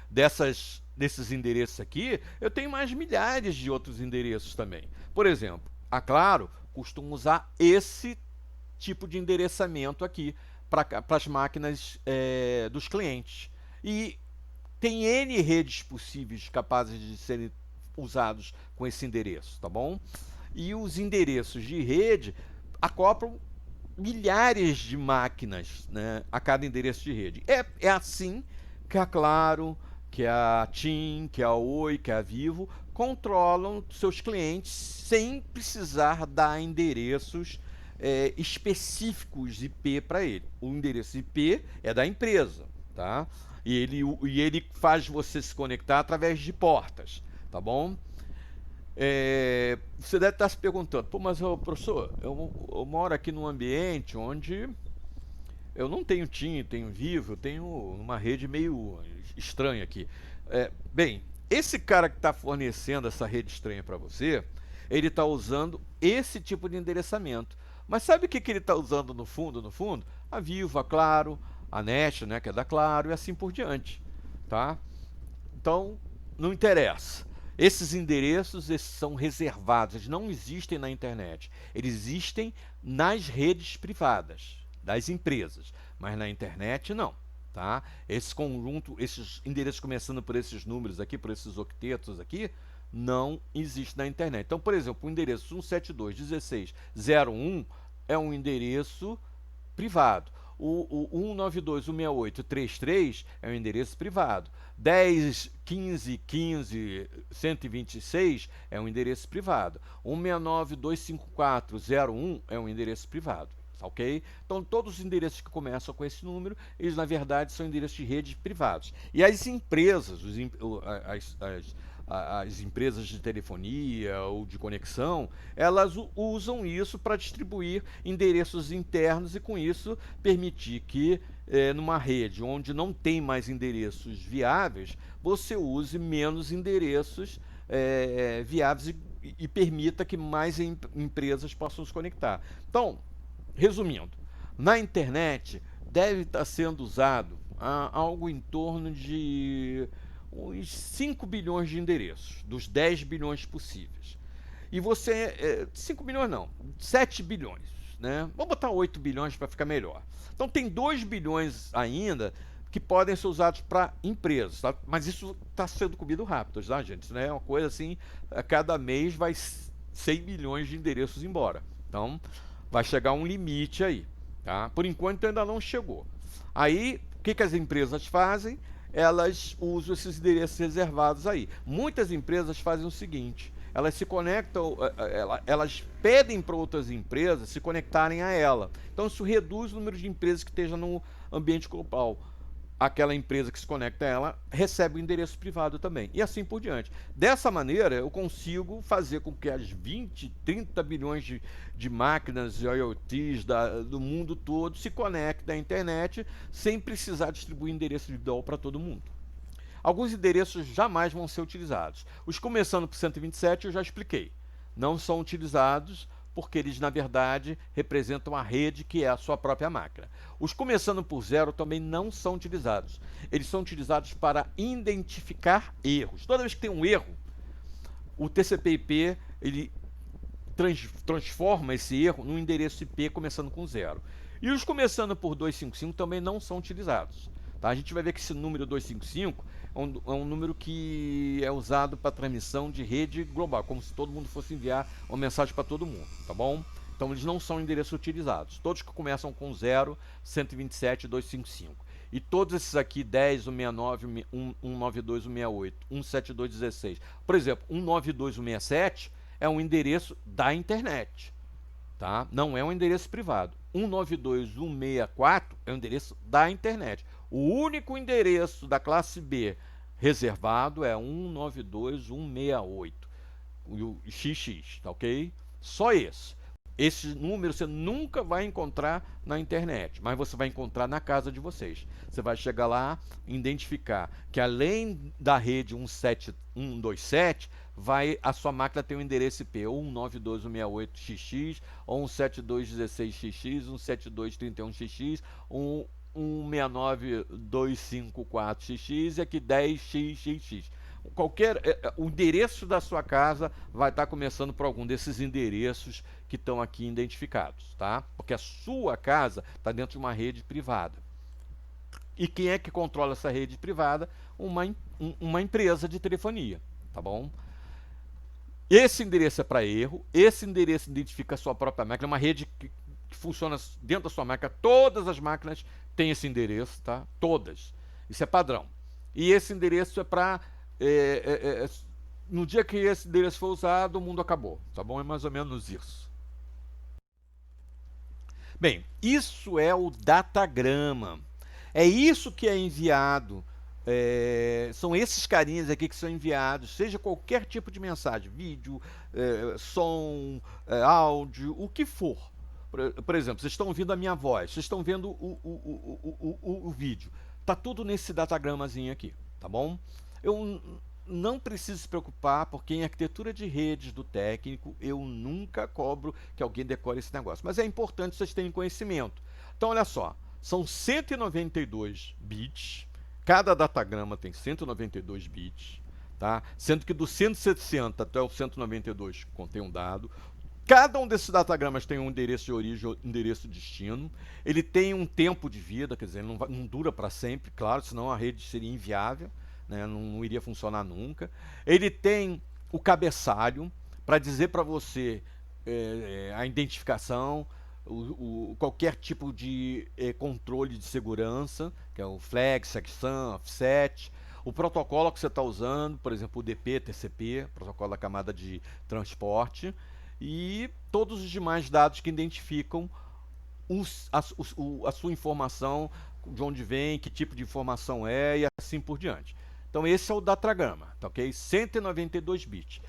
desses endereços aqui, eu tenho mais milhares de outros endereços também. Por exemplo, a Claro costuma usar esse tipo de endereçamento aqui para as máquinas dos clientes. E tem N redes possíveis capazes de serem usados com esse endereço, tá bom? E os endereços de rede acoplam milhares de máquinas, né, a cada endereço de rede. É assim que a Claro, que a TIM, que a Oi, que a Vivo controlam seus clientes sem precisar dar endereços específicos IP para ele. O endereço IP é da empresa, tá? E ele faz você se conectar através de portas, tá bom? Você deve estar se perguntando, pô, mas professor, eu moro aqui num ambiente onde eu não tenho TIM, tenho Vivo, eu tenho uma rede meio estranha aqui. Bem, esse cara que está fornecendo essa rede estranha para você, ele está usando esse tipo de endereçamento. Mas sabe o que ele está usando no fundo? No fundo, a Vivo, a Claro, a NET, né, que é da Claro, e assim por diante. Tá? Então, não interessa. Esses endereços são reservados, eles não existem na internet. Eles existem nas redes privadas das empresas, mas na internet não. Tá? Esse conjunto, esses endereços começando por esses números aqui, por esses octetos aqui, não existe na internet. Então, por exemplo, o endereço 172.16.0.1 é um endereço privado. O 192.168.33 é um endereço privado. 10.15.15.126 é um endereço privado. 169.254.01 é um endereço privado. ok? Então, todos os endereços que começam com esse número, eles, na verdade, são endereços de redes privados. E as empresas, as empresas de telefonia ou de conexão, elas usam isso para distribuir endereços internos e, com isso, permitir que, numa rede onde não tem mais endereços viáveis, você use menos endereços viáveis e permita que mais empresas possam se conectar. Então, resumindo, na internet deve estar sendo usado algo em torno de uns 5 bilhões de endereços, dos 10 bilhões possíveis. E você, 5 bilhões não, 7 bilhões, né? Vamos botar 8 bilhões para ficar melhor. Então tem 2 bilhões ainda que podem ser usados para empresas, tá? Mas isso está sendo comido rápido, tá, gente? Isso não é uma coisa assim, a cada mês vai 100 milhões de endereços embora. Então, vai chegar um limite aí, tá? Por enquanto ainda não chegou. Aí, o que as empresas fazem? Elas usam esses endereços reservados aí. Muitas empresas fazem o seguinte: elas se conectam, elas pedem para outras empresas se conectarem a ela. Então, isso reduz o número de empresas que estejam no ambiente global. Aquela empresa que se conecta a ela recebe o endereço privado também, e assim por diante. Dessa maneira, eu consigo fazer com que as 20, 30 bilhões de máquinas e IoTs do mundo todo se conectem à internet sem precisar distribuir endereço individual para todo mundo. Alguns endereços jamais vão ser utilizados. Os começando por 127 eu já expliquei. Não são utilizados porque eles, na verdade, representam a rede que é a sua própria máquina. Os começando por 0 também não são utilizados. Eles são utilizados para identificar erros. Toda vez que tem um erro, o TCP/IP ele transforma esse erro num endereço IP começando com 0. E os começando por 255 também não são utilizados. Tá? A gente vai ver que esse número 255 é um número que é usado para transmissão de rede global, como se todo mundo fosse enviar uma mensagem para todo mundo, tá bom? Então eles não são endereços utilizados. Todos que começam com 0, 127, 255. E todos esses aqui, 10, 169, 192, 168, 172, 16. Por exemplo, 192, 167 é um endereço da internet. Tá? Não é um endereço privado. 192, 164 é um endereço da internet. O único endereço da classe B reservado é 192, 168. O XX, tá ok? Só esse. Esse número você nunca vai encontrar na internet, mas você vai encontrar na casa de vocês. Você vai chegar lá, identificar que além da rede 127, a sua máquina tem um endereço IP ou 192.168xx, ou 172.16xx, 172.31xx, 169.254xx e aqui 10xxx. O endereço da sua casa vai estar começando por algum desses endereços que estão aqui identificados, tá? Porque a sua casa está dentro de uma rede privada. E quem é que controla essa rede privada? Uma empresa de telefonia, tá bom? Esse endereço é para erro, esse endereço identifica a sua própria máquina, é uma rede que funciona dentro da sua máquina, todas as máquinas têm esse endereço, tá? Todas. Isso é padrão. E esse endereço é para... no dia que esse endereço for usado, o mundo acabou, tá bom? É mais ou menos isso. Bem, isso é o datagrama. É isso que é enviado. São esses carinhas aqui que são enviados, seja qualquer tipo de mensagem, vídeo, som, áudio, o que for. Por exemplo, vocês estão ouvindo a minha voz, vocês estão vendo o vídeo. Tá tudo nesse datagramazinho aqui, tá bom? Eu não preciso se preocupar, porque em arquitetura de redes do técnico, eu nunca cobro que alguém decore esse negócio. Mas é importante vocês terem conhecimento. Então, olha só, são 192 bits, cada datagrama tem 192 bits, tá? Sendo que do 160 até o 192 contém um dado. Cada um desses datagramas tem um endereço de origem ou endereço de destino. Ele tem um tempo de vida, quer dizer, não dura para sempre, claro, senão a rede seria inviável. Né, não iria funcionar nunca. Ele tem o cabeçalho para dizer para você a identificação, qualquer tipo de controle de segurança, que é o flag, checksum, offset, o protocolo que você está usando, por exemplo, o DP, TCP, protocolo da camada de transporte, e todos os demais dados que identificam a sua informação, de onde vem, que tipo de informação é e assim por diante. Então esse é o datagrama, tá ok? 192 bits.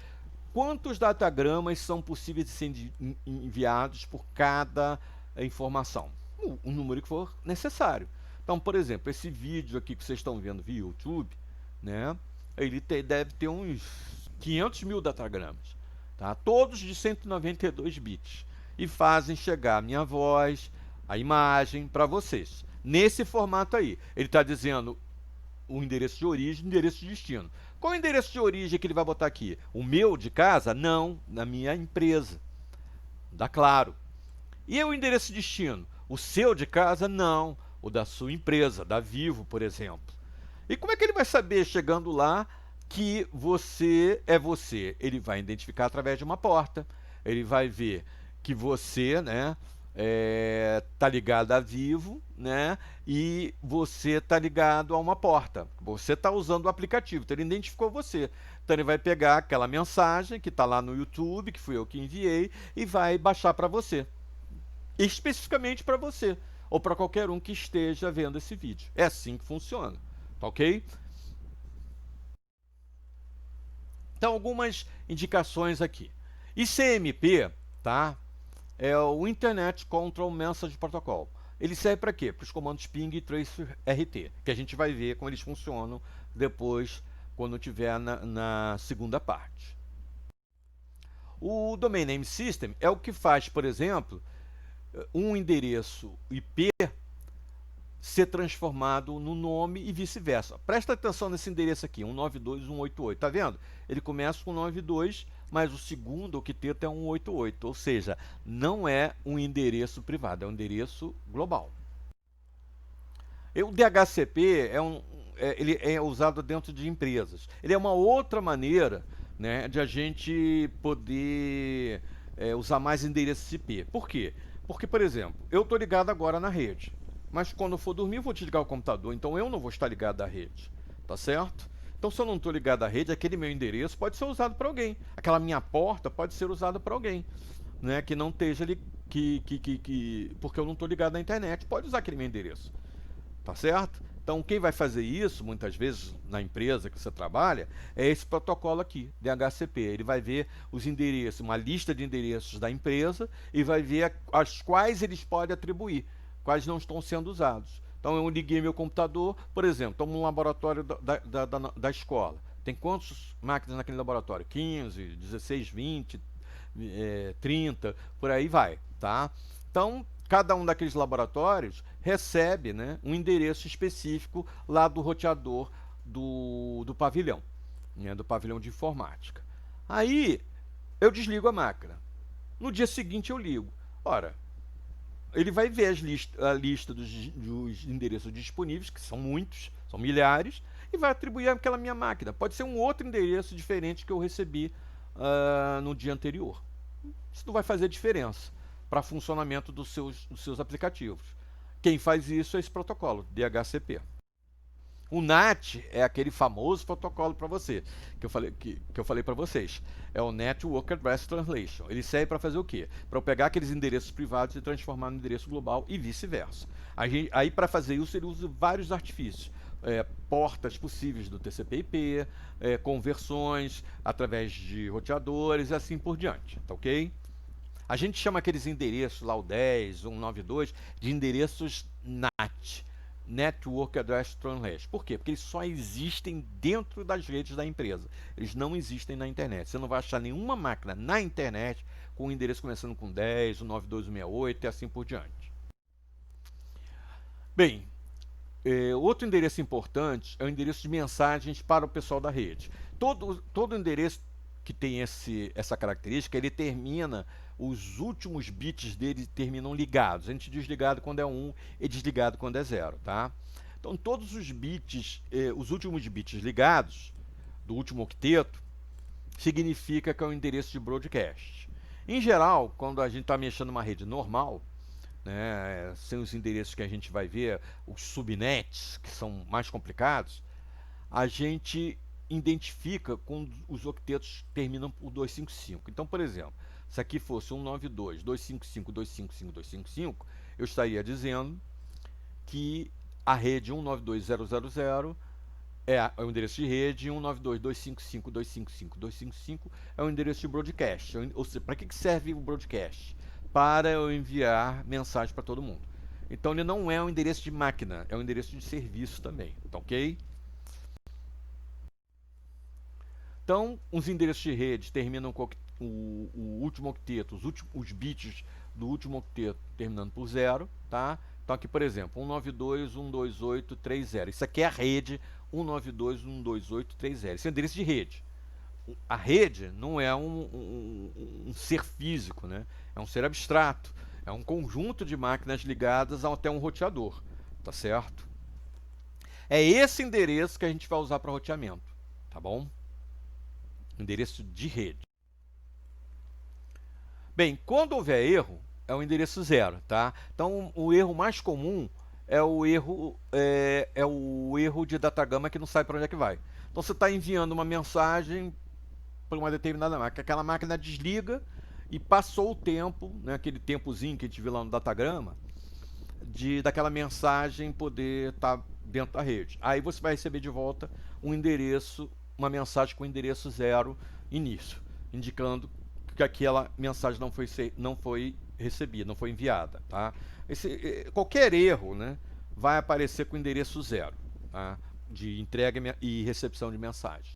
Quantos datagramas são possíveis de ser enviados por cada informação? O número que for necessário. Então, por exemplo, esse vídeo aqui que vocês estão vendo via YouTube, né? Ele deve ter uns 500 mil datagramas, tá? Todos de 192 bits. E fazem chegar a minha voz, a imagem para vocês. Nesse formato aí. Ele está dizendo o endereço de origem e o endereço de destino. Qual é o endereço de origem que ele vai botar aqui? O meu de casa? Não, na minha empresa. Dá claro. E o endereço de destino? O seu de casa? Não, o da sua empresa, da Vivo, por exemplo. E como é que ele vai saber, chegando lá, que você é você? Ele vai identificar através de uma porta. Ele vai ver que você, né, tá ligado a Vivo, né, e você tá ligado a uma porta. Você tá usando o aplicativo, então ele identificou você. Então ele vai pegar aquela mensagem que está lá no YouTube, que fui eu que enviei, e vai baixar para você, especificamente para você, ou para qualquer um que esteja vendo esse vídeo. É assim que funciona, tá ok? Então algumas indicações aqui. ICMP, tá? É o Internet Control Message Protocol. Ele serve para quê? Para os comandos ping e traceRT, que a gente vai ver como eles funcionam depois, quando tiver na segunda parte. O Domain Name System é o que faz, por exemplo, um endereço IP ser transformado no nome e vice-versa. Presta atenção nesse endereço aqui, 192.168. Tá vendo? Ele começa com 92, mas o segundo octeto é 188, ou seja, não é um endereço privado, é um endereço global. O DHCP ele é usado dentro de empresas. Ele é uma outra maneira, né, de a gente poder usar mais endereços IP. Por quê? Porque, por exemplo, eu estou ligado agora na rede, mas quando eu for dormir eu vou desligar o computador, então eu não vou estar ligado à rede, tá certo? Então, se eu não estou ligado à rede, aquele meu endereço pode ser usado para alguém. Aquela minha porta pode ser usada para alguém, né, que não esteja ali, porque eu não estou ligado à internet. Pode usar aquele meu endereço, tá certo? Então, quem vai fazer isso, muitas vezes, na empresa que você trabalha, é esse protocolo aqui, DHCP. Ele vai ver os endereços, uma lista de endereços da empresa, e vai ver as quais eles podem atribuir, quais não estão sendo usados. Então, eu liguei meu computador, por exemplo, estou num laboratório da escola. Tem quantas máquinas naquele laboratório? 15, 16, 20, 30, por aí vai, tá? Então, cada um daqueles laboratórios recebe, né, um endereço específico lá do roteador do pavilhão, né, do pavilhão de informática. Aí, eu desligo a máquina. No dia seguinte, eu ligo. Ora, ele vai ver a lista dos endereços disponíveis, que são muitos, são milhares, e vai atribuir àquela minha máquina. Pode ser um outro endereço diferente que eu recebi no dia anterior. Isso não vai fazer diferença para funcionamento dos seus aplicativos. Quem faz isso é esse protocolo, DHCP. O NAT é aquele famoso protocolo para você, que eu falei para vocês. É o Network Address Translation. Ele serve para fazer o quê? Para eu pegar aqueles endereços privados e transformar no endereço global e vice-versa. Aí, para fazer isso, ele usa vários artifícios. Portas possíveis do TCP/IP, conversões através de roteadores e assim por diante, tá ok? A gente chama aqueles endereços lá, o 10, 192, de endereços NAT, Network Address Translation. Por quê? Porque eles só existem dentro das redes da empresa. Eles não existem na internet. Você não vai achar nenhuma máquina na internet com um endereço começando com 10, 192.168 e assim por diante. Bem, outro endereço importante é o endereço de mensagens para o pessoal da rede. Todo endereço que tem essa característica, ele termina, os últimos bits dele terminam ligados. A gente diz ligado quando é 1 e desligado quando é 0, tá? Então, todos os bits, os últimos bits ligados, do último octeto, significa que é um endereço de broadcast. Em geral, quando a gente está mexendo numa rede normal, né, sem os endereços que a gente vai ver, os subnets, que são mais complicados, a gente identifica quando os octetos terminam por 255. Então, por exemplo, se aqui fosse 192.255.255.255, eu estaria dizendo que a rede 192.0.0.0 é o endereço de rede, 192.255.255.255 é o endereço de broadcast. Ou seja, para que serve o broadcast? Para eu enviar mensagem para todo mundo. Então ele não é um endereço de máquina, é um endereço de serviço também, tá ok? Então, os endereços de rede terminam com o último octeto, os bits do último octeto terminando por 0, tá? Então aqui, por exemplo, 192.128.3.0. Isso aqui é a rede 192.128.3.0. Esse é o endereço de rede. A rede não é um ser físico, né? É um ser abstrato. É um conjunto de máquinas ligadas até um roteador, tá certo? É esse endereço que a gente vai usar para roteamento, tá bom? Endereço de rede. Bem, quando houver erro, é o endereço 0, tá? Então, o erro mais comum é o erro de datagama que não sabe para onde é que vai. Então, você está enviando uma mensagem para uma determinada máquina. Aquela máquina desliga e passou o tempo, né, aquele tempozinho que a gente viu lá no datagrama, daquela mensagem poder estar dentro da rede. Aí você vai receber de volta um endereço, uma mensagem com endereço 0 início, indicando que aquela mensagem não foi recebida, não foi enviada. Tá? Qualquer erro, né, vai aparecer com endereço 0, tá? De entrega e recepção de mensagem.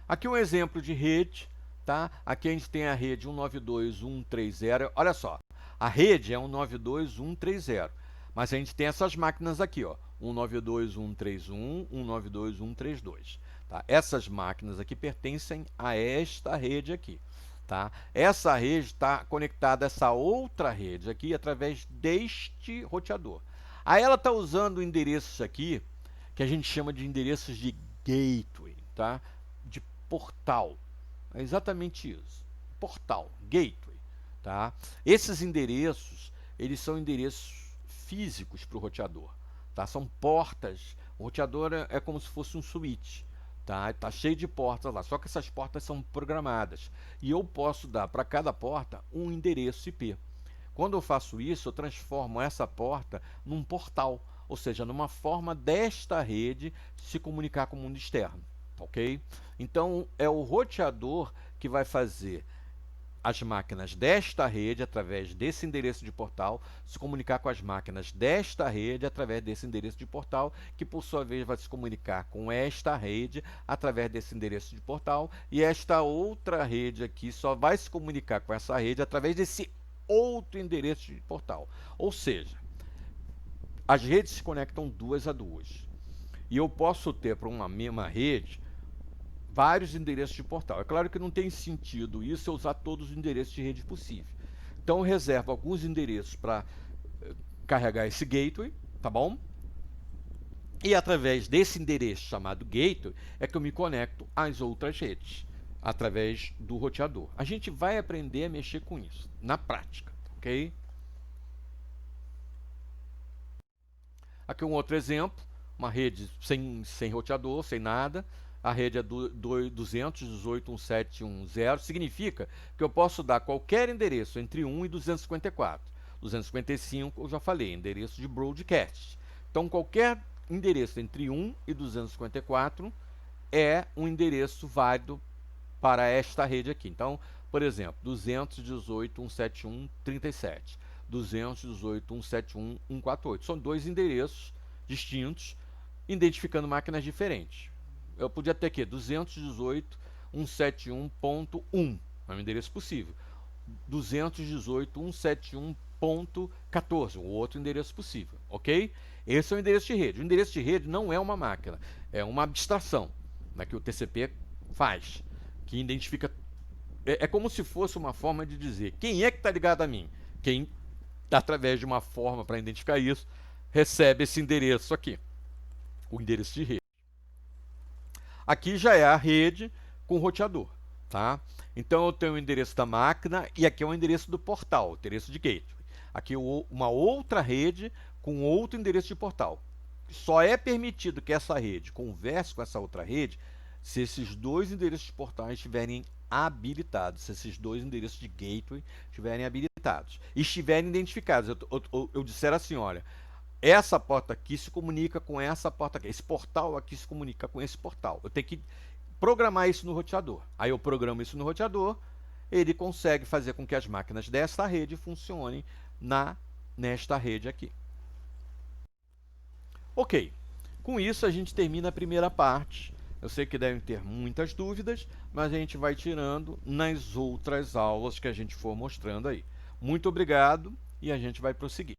Aqui um exemplo de rede, tá? Aqui a gente tem a rede 192.130. Olha só, a rede é 192.130, mas a gente tem essas máquinas aqui, ó, 192.131, 192.132. Tá? Essas máquinas aqui pertencem a esta rede aqui. Tá? Essa rede está conectada a essa outra rede aqui através deste roteador. Aí ela está usando endereços aqui que a gente chama de endereços de gateway, tá? De portal. É exatamente isso. Portal, gateway, tá? Esses endereços, eles são endereços físicos para o roteador, tá? São portas. O roteador é como se fosse um switch. Tá cheio de portas lá, só que essas portas são programadas. E eu posso dar para cada porta um endereço IP. Quando eu faço isso, eu transformo essa porta num portal, ou seja, numa forma desta rede se comunicar com o mundo externo. Ok? Então, é o roteador que vai fazer as máquinas desta rede, através desse endereço de portal, se comunicar com as máquinas desta rede, através desse endereço de portal, que por sua vez vai se comunicar com esta rede, através desse endereço de portal, e esta outra rede aqui só vai se comunicar com essa rede através desse outro endereço de portal. Ou seja, as redes se conectam duas a duas. E eu posso ter para uma mesma rede vários endereços de portal. É claro que não tem sentido isso eu usar todos os endereços de rede possível. Então eu reservo alguns endereços para carregar esse gateway, tá bom? E através desse endereço chamado gateway é que eu me conecto às outras redes, através do roteador. A gente vai aprender a mexer com isso, na prática, ok? Aqui um outro exemplo, uma rede sem roteador, sem nada. A rede é 218.171.0, significa que eu posso dar qualquer endereço entre 1 e 254. 255, eu já falei, endereço de broadcast. Então, qualquer endereço entre 1 e 254 é um endereço válido para esta rede aqui. Então, por exemplo, 218.171.37, 218.171.148. São dois endereços distintos, identificando máquinas diferentes. Eu podia ter aqui 218.171.1, é um endereço possível. 218.171.14, um outro endereço possível, ok? Esse é o endereço de rede. O endereço de rede não é uma máquina, é uma abstração, né, que o TCP faz, que identifica. É como se fosse uma forma de dizer quem é que está ligado a mim. Quem, através de uma forma para identificar isso, recebe esse endereço aqui, o endereço de rede. Aqui já é a rede com roteador, tá? Então eu tenho o endereço da máquina e aqui é o endereço do portal, o endereço de gateway. Aqui uma outra rede com outro endereço de portal. Só é permitido que essa rede converse com essa outra rede se esses dois endereços de portal estiverem habilitados, se esses dois endereços de gateway estiverem habilitados e estiverem identificados. Eu disser assim, olha, essa porta aqui se comunica com essa porta aqui, esse portal aqui se comunica com esse portal. Eu tenho que programar isso no roteador. Aí eu programo isso no roteador, ele consegue fazer com que as máquinas desta rede funcionem nesta rede aqui. Ok, com isso a gente termina a primeira parte. Eu sei que devem ter muitas dúvidas, mas a gente vai tirando nas outras aulas que a gente for mostrando aí. Muito obrigado e a gente vai prosseguir.